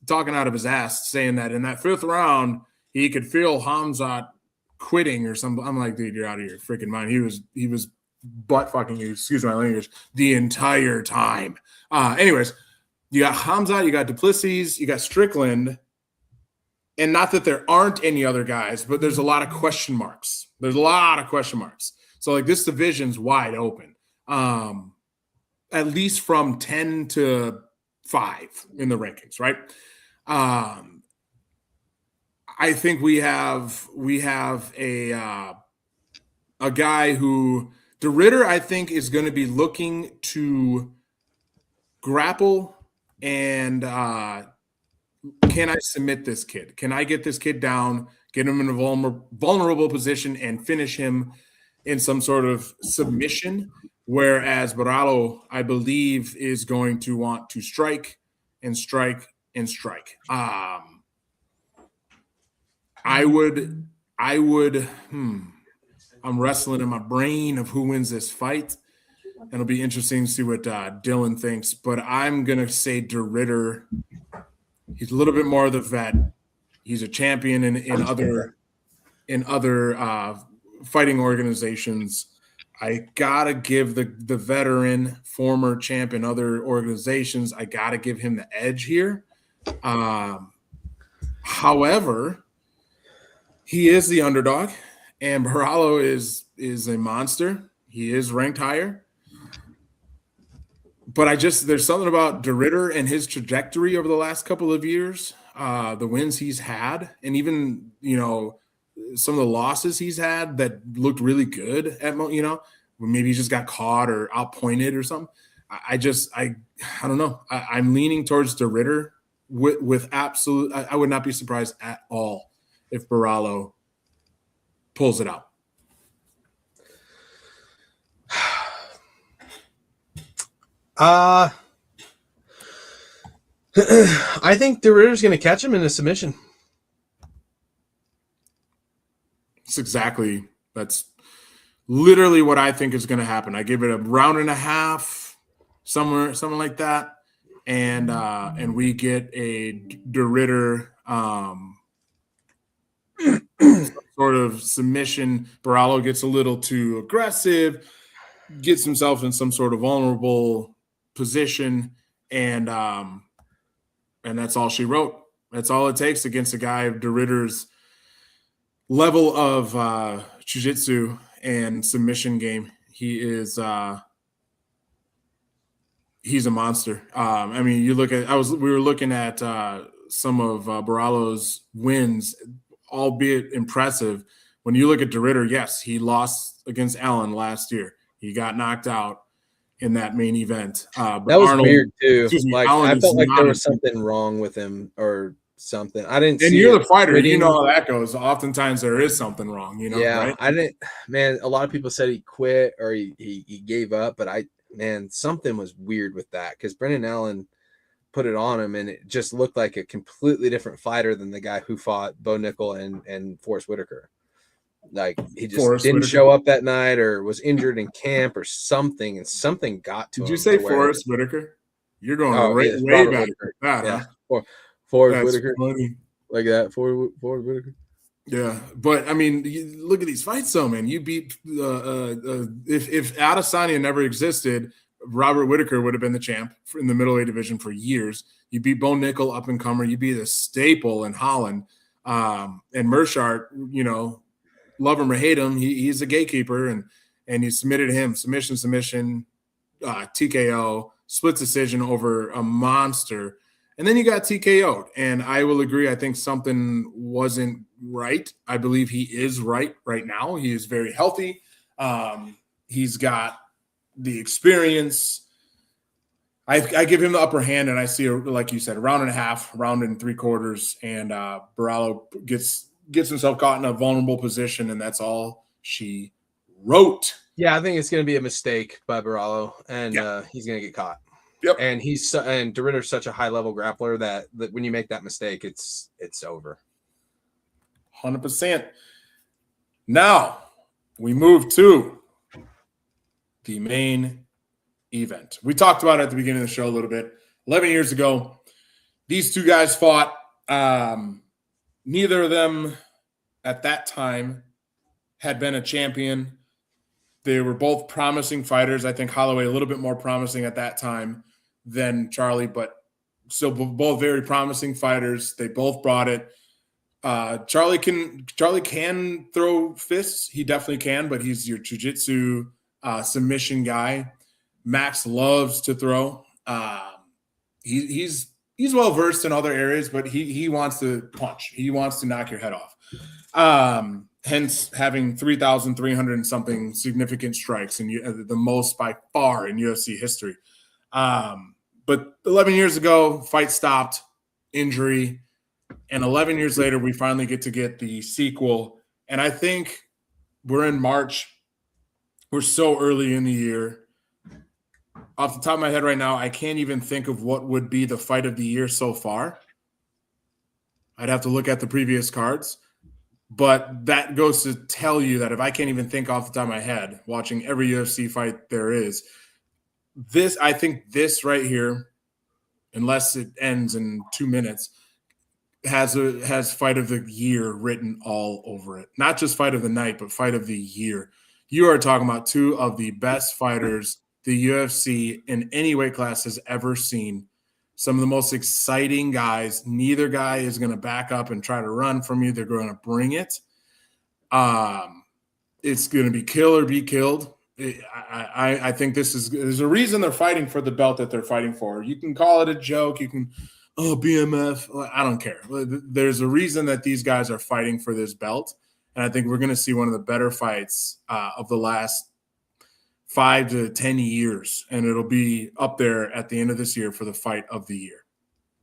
talking out of his ass, saying that in that 5th round, he could feel Hamzat quitting or something. I'm like, dude, you're out of your freaking mind. He was butt fucking you, excuse my language, the entire time. Anyways, you got Hamzat, you got Duplessis, you got Strickland, and not that there aren't any other guys, but there's a lot of question marks. So like, this division's wide open, at least from 10 to 5 in the rankings, right? I think we have a guy who, the Ritter, I think, is going to be looking to grapple and can I submit this kid? Can I get this kid down, get him in a vulnerable position, and finish him in some sort of submission? Whereas Borjalio, I believe, is going to want to strike and strike and strike. I'm wrestling in my brain of who wins this fight. And it'll be interesting to see what Dillon thinks. But I'm going to say De Ritter. He's a little bit more of the vet. He's a champion in other fighting organizations. I got to give the veteran, former champ in other organizations, I got to give him the edge here. However, he is the underdog, and Borjalio is a monster. He is ranked higher. But there's something about De Ritter and his trajectory over the last couple of years, the wins he's had, and even, some of the losses he's had that looked really good at, when maybe he just got caught or outpointed or something. I don't know. I'm leaning towards De Ritter with absolute. I would not be surprised at all if Borjalio pulls it out. I think De Ritter's going to catch him in a submission. That's literally what I think is going to happen. I give it a round and a half, something like that, and we get a De Ritter sort of submission. Borjalio gets a little too aggressive, gets himself in some sort of vulnerable position, and that's all she wrote. That's all it takes against a guy of De Ritter's level of jiu-jitsu and submission game. He's a monster. I mean, you look at we were looking at some of Borjalio's wins, albeit impressive. When you look at De Ritter, yes, he lost against Allen last year. He got knocked out. in that main event. But That was Arnold, weird too. excuse me, Like Allen I is felt like not there a was something wrong with him or something. I didn't and see you're it the fighter, you quitting. know how that goes. Oftentimes there is something wrong, Yeah, right? I didn't. Man, a lot of people said he quit or he gave up, but something was weird with that because Brendan Allen put it on him, and it just looked like a completely different fighter than the guy who fought Bo Nickel and Forrest Whitaker. Like he just Forrest didn't Whitaker. show up that night, or was injured in camp, or something, and something got to Did you him say to where. Forrest Whitaker? You're going Oh way, yeah, way Robert back Whitaker. with that, Yeah, huh? Forrest That's Whitaker, funny. like that. Forrest Whitaker. Yeah, but I mean, look at these fights, though, man. You beat if Adesanya never existed, Robert Whitaker would have been the champ in the middleweight division for years. You beat Bo Nickel, up and comer. You beat a staple in Holland, and Mershart. Love him or hate him, he's a gatekeeper, and you submitted him submission, TKO, split decision over a monster. And then you got TKO'd. And I will agree, I think something wasn't right. I believe he is right now. He is very healthy. He's got the experience. I give him the upper hand, and I see, like you said, a round and a half, round and 3/4, and Barallo gets himself caught in a vulnerable position, and that's all she wrote. Yeah, I think it's going to be a mistake by Barallo, and Yeah. he's going to get caught. Yep. And De Ritter's such a high level grappler that when you make that mistake, it's over. 100%. Now we move to the main event. We talked about it at the beginning of the show a little bit. 11 years ago, these two guys fought. Neither of them at that time had been a champion. They were both promising fighters. I think Holloway a little bit more promising at that time than Charlie, but still both very promising fighters. They both brought it. Charlie can throw fists. He definitely can, but he's your jiu-jitsu submission guy. Max loves to throw. He's well versed in other areas, but he wants to punch. He wants to knock your head off. Hence having 3,300 and something significant strikes, and the most by far in UFC history. But 11 years ago, fight stopped, injury, and 11 years later, we finally get the sequel. And I think we're in March. We're so early in the year. Off the top of my head right now, I can't even think of what would be the fight of the year so far. I'd have to look at the previous cards. But that goes to tell you that if I can't even think off the top of my head, watching every UFC fight there is, I think this right here, unless it ends in 2 minutes, has fight of the year written all over it. Not just fight of the night, but fight of the year. You are talking about two of the best fighters the UFC in any weight class has ever seen. Some of the most exciting guys. Neither guy is going to back up and try to run from you. They're going to bring it. It's going to be kill or be killed. I think there's a reason they're fighting for the belt that they're fighting for. You can call it a joke. You can, BMF. I don't care. There's a reason that these guys are fighting for this belt. And I think we're going to see one of the better fights of the last 5 to 10 years, and it'll be up there at the end of this year for the fight of the year.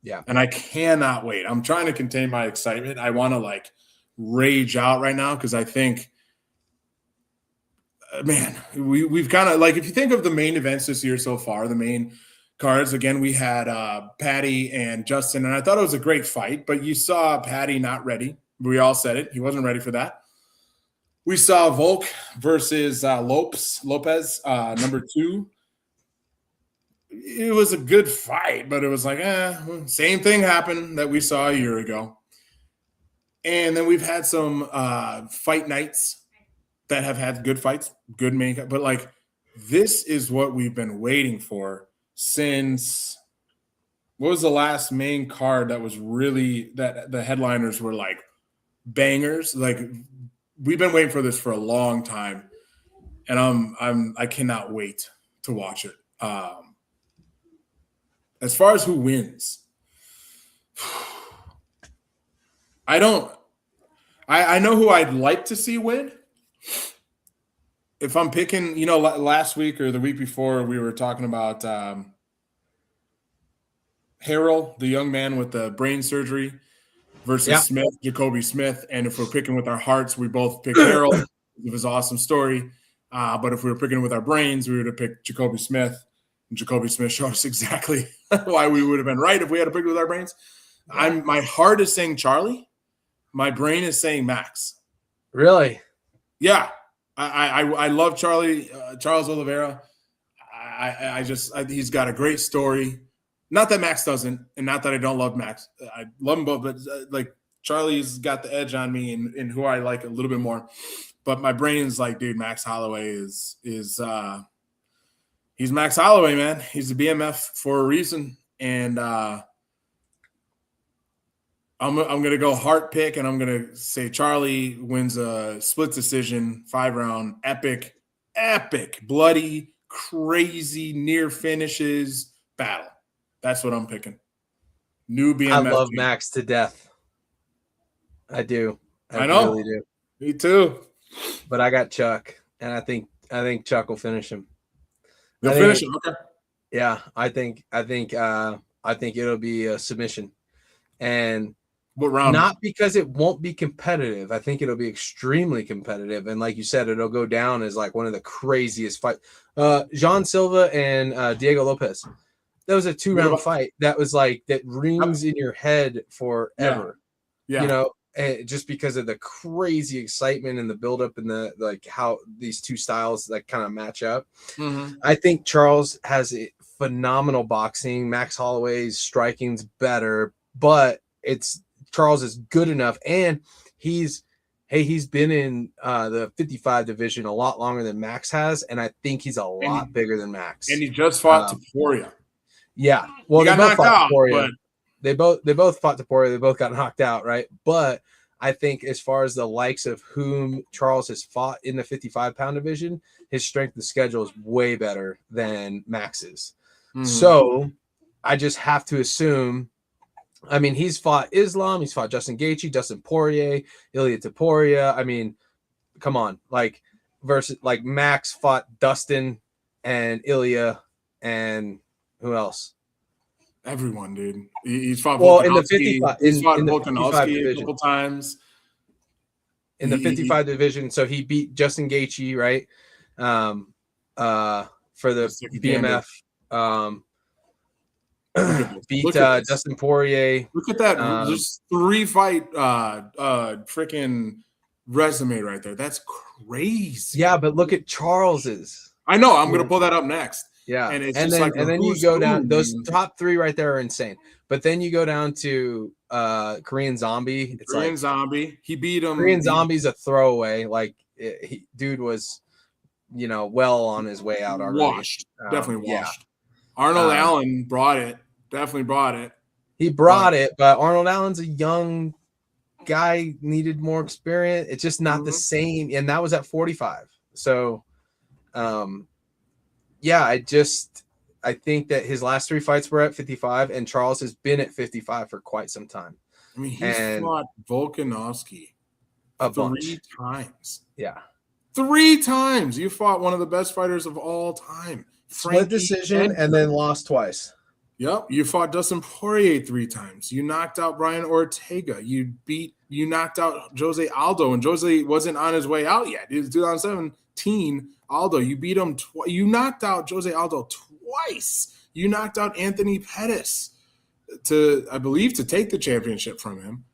Yeah. And I cannot wait. I'm trying to contain my excitement. I want to rage out right now because I think, man, we've kind of if you think of the main events this year so far, the main cards, again, we had Patty and Justin, and I thought it was a great fight, but you saw Patty not ready. We all said it. He wasn't ready for that. We saw Volk versus Lopez, number 2. It was a good fight, but it was same thing happened that we saw a year ago. And then we've had some fight nights that have had good fights, good makeup. But this is what we've been waiting for since what was the last main card that was really that the headliners were bangers? We've been waiting for this for a long time, and I cannot wait to watch it. As far as who wins, I know who I'd like to see win. if I'm picking, last week or the week before, we were talking about Harrell, the young man with the brain surgery, versus Smith, Jacoby Smith. And if we're picking with our hearts, we both picked Harrell. It was an awesome story. But if we were picking with our brains, we would have picked Jacoby Smith. And Jacoby Smith showed us exactly why we would have been right if we had to pick with our brains. Yeah. My heart is saying Charlie. My brain is saying Max. Really? Yeah. I love Charlie, Charles Oliveira. He's got a great story. Not that Max doesn't, and not that I don't love Max. I love them both, but like Charlie's got the edge on me and who I like a little bit more. But my brain's like, dude, Max Holloway is he's Max Holloway, man. He's a BMF for a reason. And I'm gonna go heart pick, and I'm gonna say Charlie wins a split decision, 5-round, epic, bloody, crazy, near finishes battle. That's what I'm picking. New BMF. I love Max to death. I do. I know. Really do. Me too. But I got Chuck, and I think Chuck will finish him. He'll finish him. Okay. Yeah, I think it'll be a submission, and what round? Not because it won't be competitive. I think it'll be extremely competitive, and like you said, it'll go down as like one of the craziest fights. Jean Silva and Diego Lopez. That was a 2-round fight. That was like that rings in your head forever. Yeah. Just because of the crazy excitement and the buildup and the like how these two styles like kind of match up. Mm-hmm. I think Charles has a phenomenal boxing. Max Holloway's striking's better, but Charles is good enough, and he's been in the 55 division a lot longer than Max has, and I think he's a lot bigger than Max. And he just fought Topuria. Yeah, well, they both fought Topuria. They both fought Topuria. They both got knocked out, right? But I think as far as the likes of whom Charles has fought in the 55-pound division, his strength of schedule is way better than Max's. Mm-hmm. So I just have to assume. I mean, he's fought Islam. He's fought Justin Gaethje, Dustin Poirier, Ilia Topuria. I mean, come on, versus Max fought Dustin and Ilia and who else? Everyone, dude. He's fought in the 55. He's fought Volkanovski a couple times. In the 55 division, so he beat Justin Gaethje, right? For the BMF. Beat Dustin Poirier. Look at that. There's 3-fight freaking resume right there. That's crazy. Yeah, but look at Charles's. I know. I'm going to pull that up next. Yeah. And then you go down. Those top 3 right there are insane. But then you go down to Korean Zombie. Zombie. He beat him. Korean Zombie's a throwaway. Dude was, well on his way out already. Washed. Definitely washed. Yeah. Arnold Allen brought it. Definitely brought it. He brought it, but Arnold Allen's a young guy, needed more experience. It's just not the same. And that was at 45. So, I think that his last 3 fights were at 55, and Charles has been at 55 for quite some time. I mean, he's fought Volkanovski 3 times. Yeah. 3 times. You fought one of the best fighters of all time. Split decision and then lost twice. Yep. You fought Dustin Poirier 3 times. You knocked out Brian Ortega. You knocked out Jose Aldo, and Jose wasn't on his way out yet. It was 2017. Aldo, you beat him twice. You knocked out Jose Aldo twice. You knocked out Anthony Pettis to take the championship from him.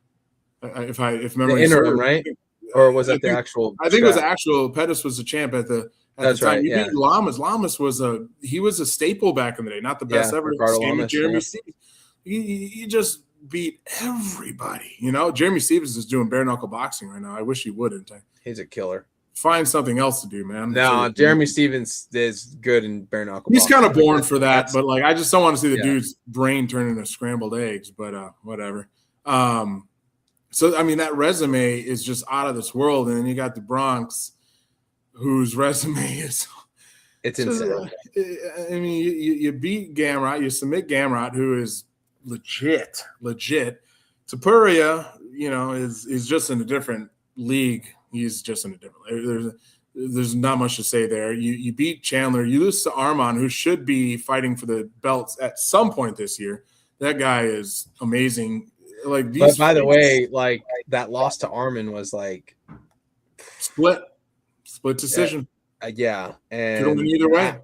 If memory the interim, right? Or was that the actual? I think it was the actual. Pettis was the champ at the That's the time. right. You Yeah. beat Lamas. Lamas was a staple back in the day. Not the best ever. Ricardo Same with Lamas, Jeremy Stevens. He just beat everybody. Jeremy Stevens is doing bare knuckle boxing right now. I wish he wouldn't. He's a killer. Find something else to do, man. No, Jeremy Stevens is good in bare knuckle. He's kind of born for that, but I just don't want to see the dude's brain turn into scrambled eggs. But whatever. So I mean, that resume is just out of this world, and then you got the Bronx, whose resume is insane. I mean, you beat Gamrot, you submit Gamrot, who is legit. Topuria, is just in a different league. He's just in a different league. there's not much to say there. You beat Chandler. You lose to Arman, who should be fighting for the belts at some point this year. That guy is amazing. Like these. But by the way, like that loss to Arman was like split decision. Yeah, and could have went either way.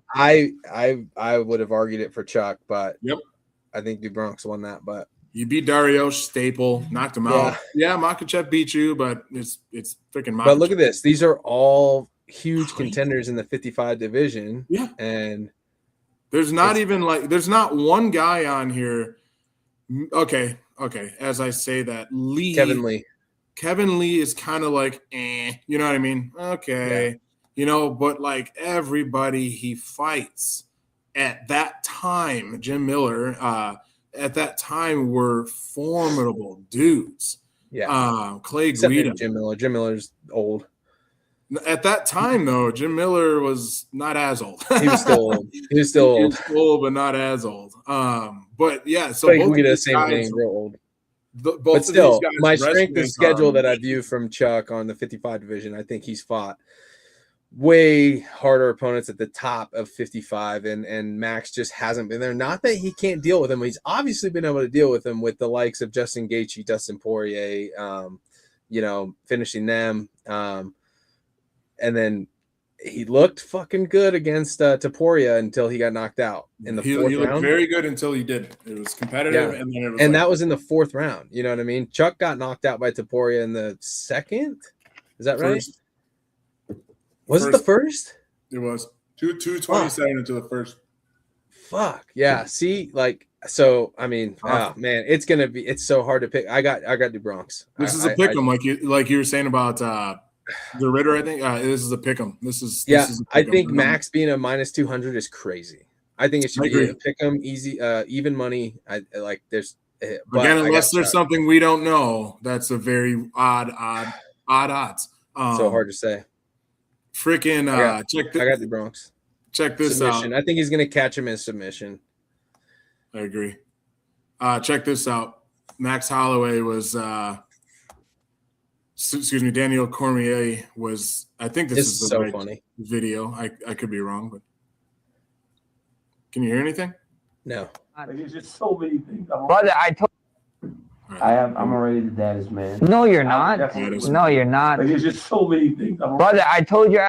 I would have argued it for Chuck, but yep, I think the Bronx won that. But you beat Dario Staple, knocked him out. Yeah, Makhachev beat you, but it's freaking Makhachev. But look at this; these are all huge contenders in the 55 division. Yeah, and there's not even there's not one guy on here. Okay. As I say that, Kevin Lee is kind of like, you know what I mean? Okay. Yeah. You know, but like everybody he fights at that time, Jim Miller, at that time were formidable dudes. Yeah. Clay Guida. Jim Miller. Jim Miller's old. At that time, though, Jim Miller was not as old. He was still old. He was old, but not as old. But yeah, so both we get the same thing, real old. But still, my strength of schedule that I view from Chuck on the 55 division, I think he's fought way harder opponents at the top of 55, and Max just hasn't been there. Not that he can't deal with them; he's obviously been able to deal with them with the likes of Justin Gaethje, Dustin Poirier, you know, finishing them, and then he looked fucking good against Taporia until he got knocked out in the fourth round. He looked very good until he did. It was competitive, and then it was that was in the fourth round. You know what I mean? Chuck got knocked out by Taporia in the second. Is that right? Was it the first? It was 227 into the first. Fuck yeah! See, like, so I mean, oh man, it's so hard to pick. I got the Bronx. This is a pick 'em, like you were saying about the Ritter. I think this is a pick 'em. This is I think Max being a minus 200 is crazy. I think it should be a pick 'em, easy, even money. I like there's. But again, unless there's something we don't know, that's a very odd odds. So hard to say. Freaking I got the Bronx. Check this submission. I think he's gonna catch him in submission. I agree. Check this out. Max Holloway was Daniel Cormier was, I think this is the so right funny video. I could be wrong, but can you hear anything? No. There's just so many things. Brother, I told I'm already the daddest man. No, you're not. No, you're not. There's just so many things. Brother, I told you.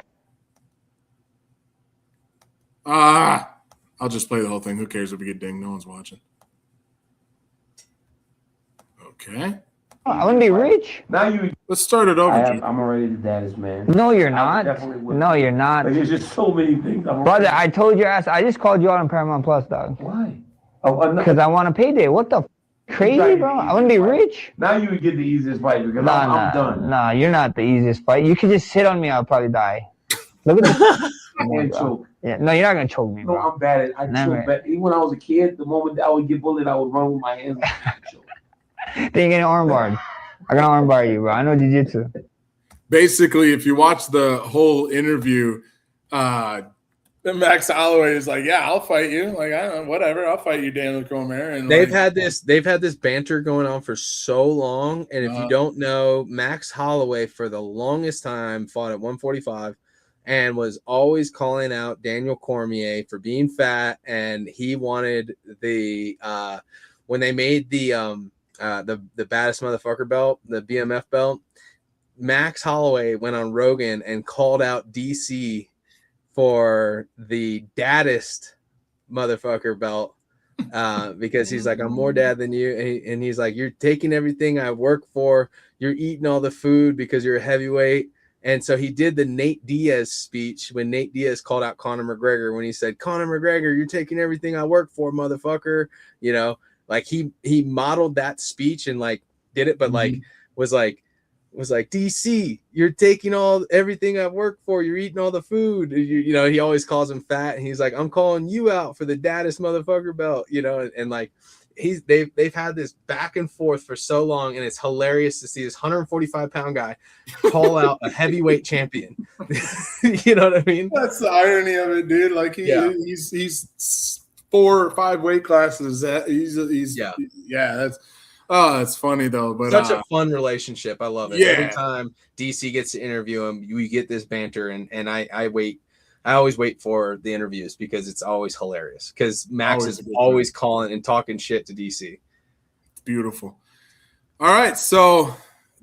I'll just play the whole thing. Who cares if we get dinged? No one's watching. Okay. I want to be rich. Let's start it over. I'm already the daddest man. No, you're not. No, you're not. There's just so many things. Brother, I told your ass. I just called you out on Paramount Plus, dog. Why? Because I want a payday. What the crazy, bro? I want to be rich. Now you would get the easiest fight because I'm done. Nah, you're not the easiest fight. You could just sit on me. I'll probably die. Look at this. Choke. Yeah, no, you're not gonna choke me, bro. No, I'm bad at it. I choke bad. Even when I was a kid, the moment that I would get bullied, I would run with my hands. Then you get an armbar. I got an armbar you, bro. I know jiu-jitsu. Basically, if you watch the whole interview, Max Holloway is like, "Yeah, I'll fight you. Like, I don't know, whatever. I'll fight you, Daniel Cormier." And they've had this banter going on for so long. And if you don't know, Max Holloway for the longest time fought at 145 and was always calling out Daniel Cormier for being fat. And he wanted the when they made the baddest motherfucker belt, the BMF belt, Max Holloway went on Rogan and called out DC for the daddest motherfucker belt because he's like, I'm more dad than you, and he's like, you're taking everything I work for, you're eating all the food because you're a heavyweight. And so he did the Nate Diaz speech when Nate Diaz called out Conor McGregor when he said, Conor McGregor, you're taking everything I work for, motherfucker. You know, like he modeled that speech and like did it, but like was like DC, you're taking everything I've worked for. You're eating all the food. You know, he always calls him fat, and he's like, I'm calling you out for the daddest motherfucker belt. You know, and like they've had this back and forth for so long, and it's hilarious to see this 145-pound guy call out a heavyweight champion. You know what I mean? That's the irony of it, dude. Like he's 4 or 5 weight classes. That's Oh, it's funny though. But such a fun relationship. I love it. Yeah. Every time DC gets to interview him, we get this banter, and I wait. I always wait for the interviews because it's always hilarious. Because Max Always a is good always calling and talking shit to DC. It's beautiful. All right, so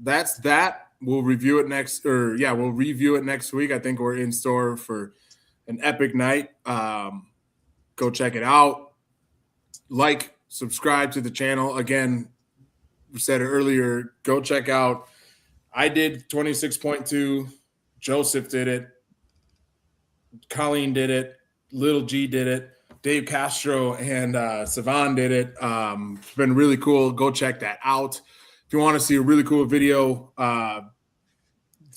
that's that. We'll review it we'll review it next week. I think we're in store for an epic night. Go check it out. Like, subscribe to the channel. Again, we said it earlier. Go check out. I did 26.2. Joseph did it. Colleen did it. Little G did it. Dave Castro and Savan did it. It's been really cool. Go check that out. If you want to see a really cool video,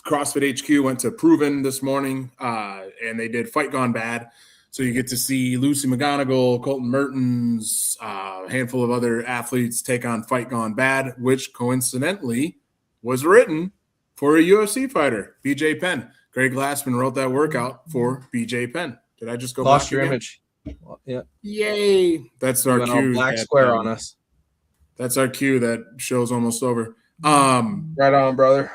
CrossFit HQ went to Proven this morning, and they did Fight Gone Bad. So you get to see Lucy McGonigal, Colton Mertens, a handful of other athletes take on Fight Gone Bad, which coincidentally was written for a UFC fighter, BJ Penn. Greg Glassman wrote that workout for BJ Penn. Did I just go Lost your again? image. Well, yeah. Yay. That's our cue. Black square on us. That's our cue. That show's almost over. Right on, brother.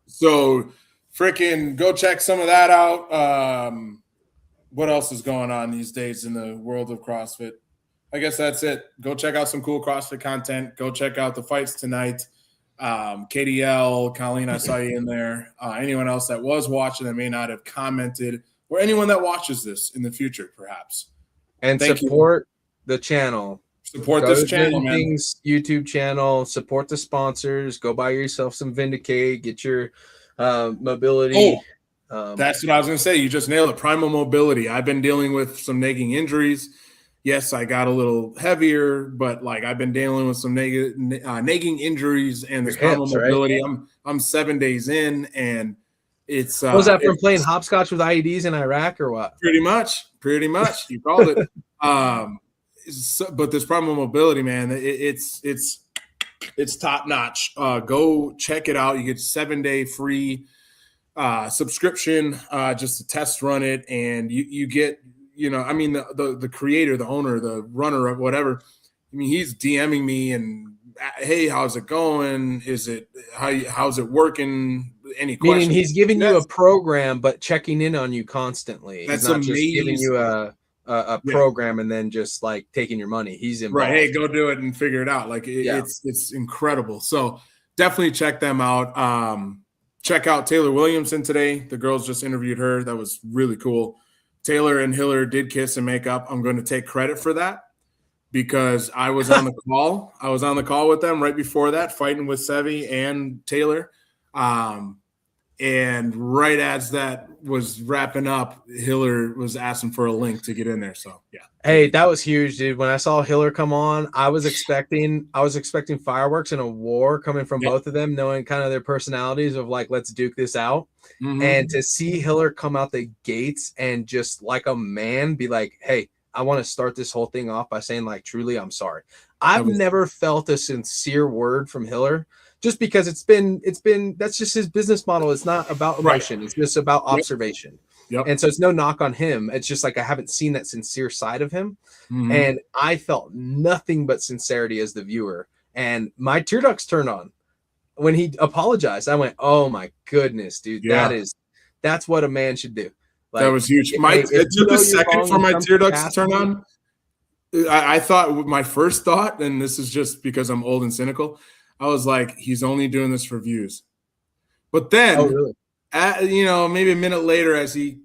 So freaking go check some of that out. What else is going on these days in the world of CrossFit? I guess that's it. Go check out some cool CrossFit content. Go check out the fights tonight. KDL, Colleen, I saw you in there. Anyone else that was watching that may not have commented, or anyone that watches this in the future, perhaps. And support the channel. Support this channel, man. Things YouTube channel. Support the sponsors. Go buy yourself some Vindicate. Get your mobility. That's what I was going to say. You just nailed it. Primal mobility. I've been dealing with some nagging injuries. Yes, I got a little heavier, but like I've been dealing with some nagging injuries and this primal mobility. Right? I'm 7 days in, and it's was that from playing hopscotch with IEDs in Iraq or what? Pretty much. You called it. But this primal mobility, man, it's top notch. Go check it out. You get 7-day free subscription just to test run it, and you get, I mean, the creator, the owner, the runner of whatever, I mean, he's DMing me and, hey, how's it going? How's it working? Any questions? Meaning he's giving you a program, but checking in on you constantly. That's he's not amazing. Just giving you a program and then just like taking your money. He's involved. Right. Hey, go do it and figure it out. Like it's incredible. So definitely check them out. Check out Taylor Williamson today. The girls just interviewed her. That was really cool. Taylor and Hiller did kiss and make up. I'm going to take credit for that because I was on the call. I was on the call with them right before that, fighting with Sevi and Taylor. And right as that was wrapping up, Hiller was asking for a link to get in there. So yeah. Hey, that was huge, dude. When I saw Hiller come on, I was expecting fireworks and a war coming from both of them, knowing kind of their personalities of like, let's duke this out. Mm-hmm. And to see Hiller come out the gates and just like a man be like, hey, I want to start this whole thing off by saying like, truly, I'm sorry. I've never felt a sincere word from Hiller. Just because it's been that's just his business model. It's not about emotion. Right. It's just about observation. Yep. And so it's no knock on him. It's just like I haven't seen that sincere side of him. Mm-hmm. And I felt nothing but sincerity as the viewer. And my tear ducts turned on when he apologized. I went, oh my goodness, dude. Yeah. That's what a man should do. Like, that was huge. It took a second for my tear ducts to turn on. I thought my first thought, and this is just because I'm old and cynical, I was like, he's only doing this for views. But then, maybe a minute later, as he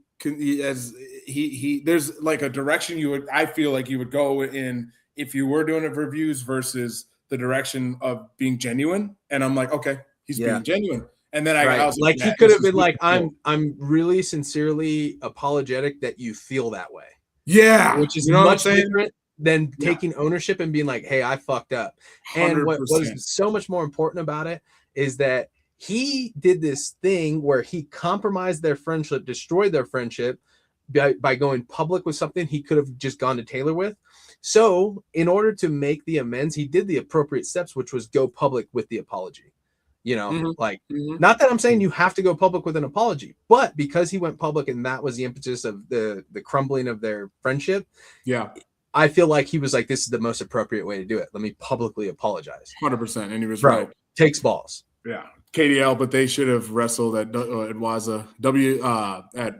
there's like a direction I feel like you would go in if you were doing it for views versus the direction of being genuine. And I'm like, okay, he's being genuine. And then I was like, he could have been like, I'm really sincerely apologetic that you feel that way. Yeah, which is much different than taking ownership and being like, hey, I fucked up. 100%. And what was so much more important about it is that he did this thing where he compromised their friendship, destroyed their friendship by going public with something he could have just gone to Taylor with. So in order to make the amends, he did the appropriate steps, which was go public with the apology. Not that I'm saying you have to go public with an apology, but because he went public and that was the impetus of the crumbling of their friendship. Yeah. I feel like he was like, this is the most appropriate way to do it. Let me publicly apologize. 100%. And he was Bro, right. takes balls. Yeah. KDL, but they should have wrestled at Waza at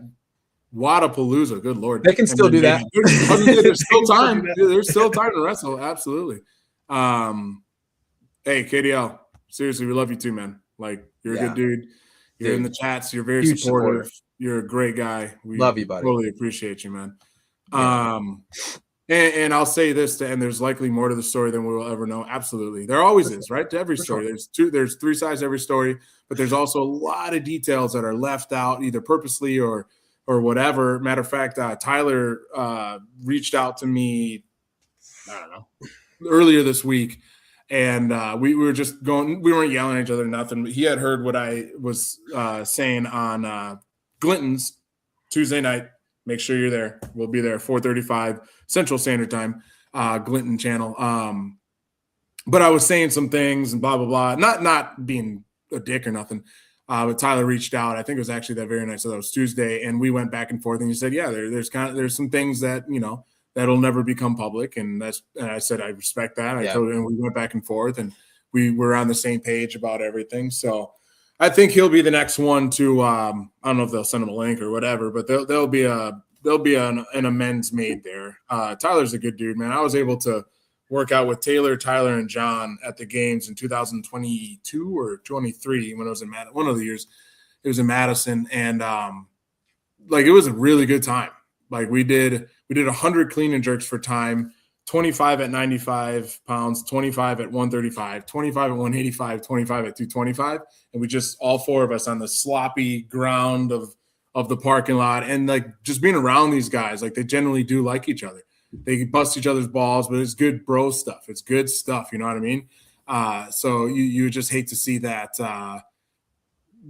Wadapalooza. Good Lord. They can still do that. There's still time. There's still time to wrestle. Absolutely. Hey, KDL, seriously, we love you too, man. Like, you're a good dude. You're in the chats. You're very supportive. You're a great guy. We love you, buddy. Totally appreciate you, man. Yeah. And I'll say this, and there's likely more to the story than we will ever know. Absolutely. There always is, right? To every story. There's three sides to every story, but there's also a lot of details that are left out, either purposely or whatever. Matter of fact, Tyler reached out to me, I don't know, earlier this week, and we were just going, we weren't yelling at each other, nothing. But he had heard what I was saying on Glinton's Tuesday night. Make sure you're there. We'll be there 4:35 Central Standard Time, Glinton channel. But I was saying some things and blah, blah, blah. Not being a dick or nothing. But Tyler reached out. I think it was actually that very night. So that was Tuesday. And we went back and forth. And he said, yeah, there's some things that, that'll never become public. And I said, I respect that. I told him, we went back and forth and we were on the same page about everything. So I think he'll be the next one to I don't know if they'll send him a link or whatever, but there'll be an amends made there. Tyler's a good dude, man. I was able to work out with Tyler, and John at the games in 2022 or 23 when I was in one of the years. It was in Madison, and it was a really good time. Like we did 100 clean and jerks for time. 25 at 95 pounds, 25 at 135, 25 at 185, 25 at 225. And we just, all four of us on the sloppy ground of the parking lot. And just being around these guys, they generally do like each other. They bust each other's balls, but it's good bro stuff. It's good stuff. You know what I mean? So you just hate to see that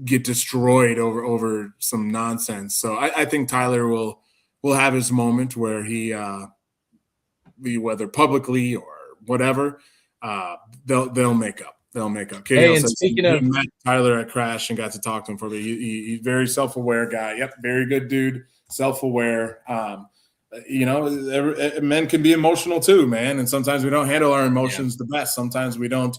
get destroyed over some nonsense. So I think Tyler will have his moment where he, whether publicly or whatever, they'll make up. They'll make up. Hey, and speaking of met Tyler at Crash and got to talk to him for a bit. He's very self-aware guy. Yep, very good dude. Self-aware. Men can be emotional too, man. And sometimes we don't handle our emotions the best. Sometimes we don't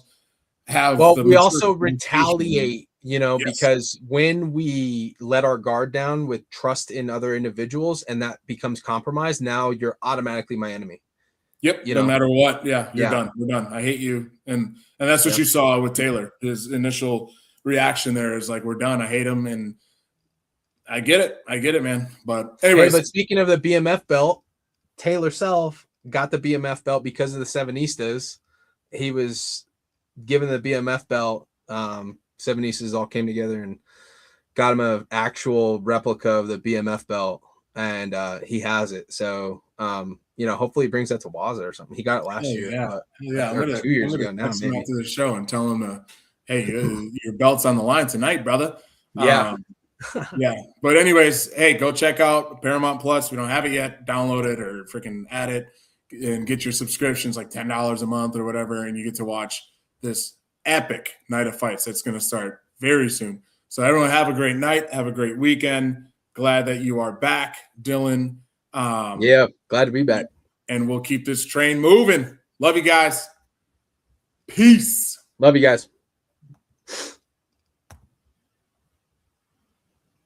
have. Well, we also retaliate. Yes. Because when we let our guard down with trust in other individuals and that becomes compromised, now you're automatically my enemy. Yep. No matter what. Yeah. You're done. We're done. I hate you. And that's what you saw with Taylor. His initial reaction there is we're done. I hate him. And I get it, man. But anyways. But speaking of the BMF belt, Taylor Self got the BMF belt because of the Sevenistas. He was given the BMF belt. Sevenistas all came together and got him an actual replica of the BMF belt, and he has it. So, hopefully he brings that to Waza or something. He got it last year. Or 2 years ago now. Maybe after the show and tell him, hey, your belt's on the line tonight, brother. Yeah. Yeah. But anyways, hey, go check out Paramount Plus. We don't have it yet. Download it or freaking add it and get your subscriptions $10 a month or whatever, and you get to watch this epic night of fights that's going to start very soon. So everyone have a great night. Have a great weekend. Glad that you are back, Dyllon. Glad to be back. And we'll keep this train moving. Love you guys. Peace. Love you guys.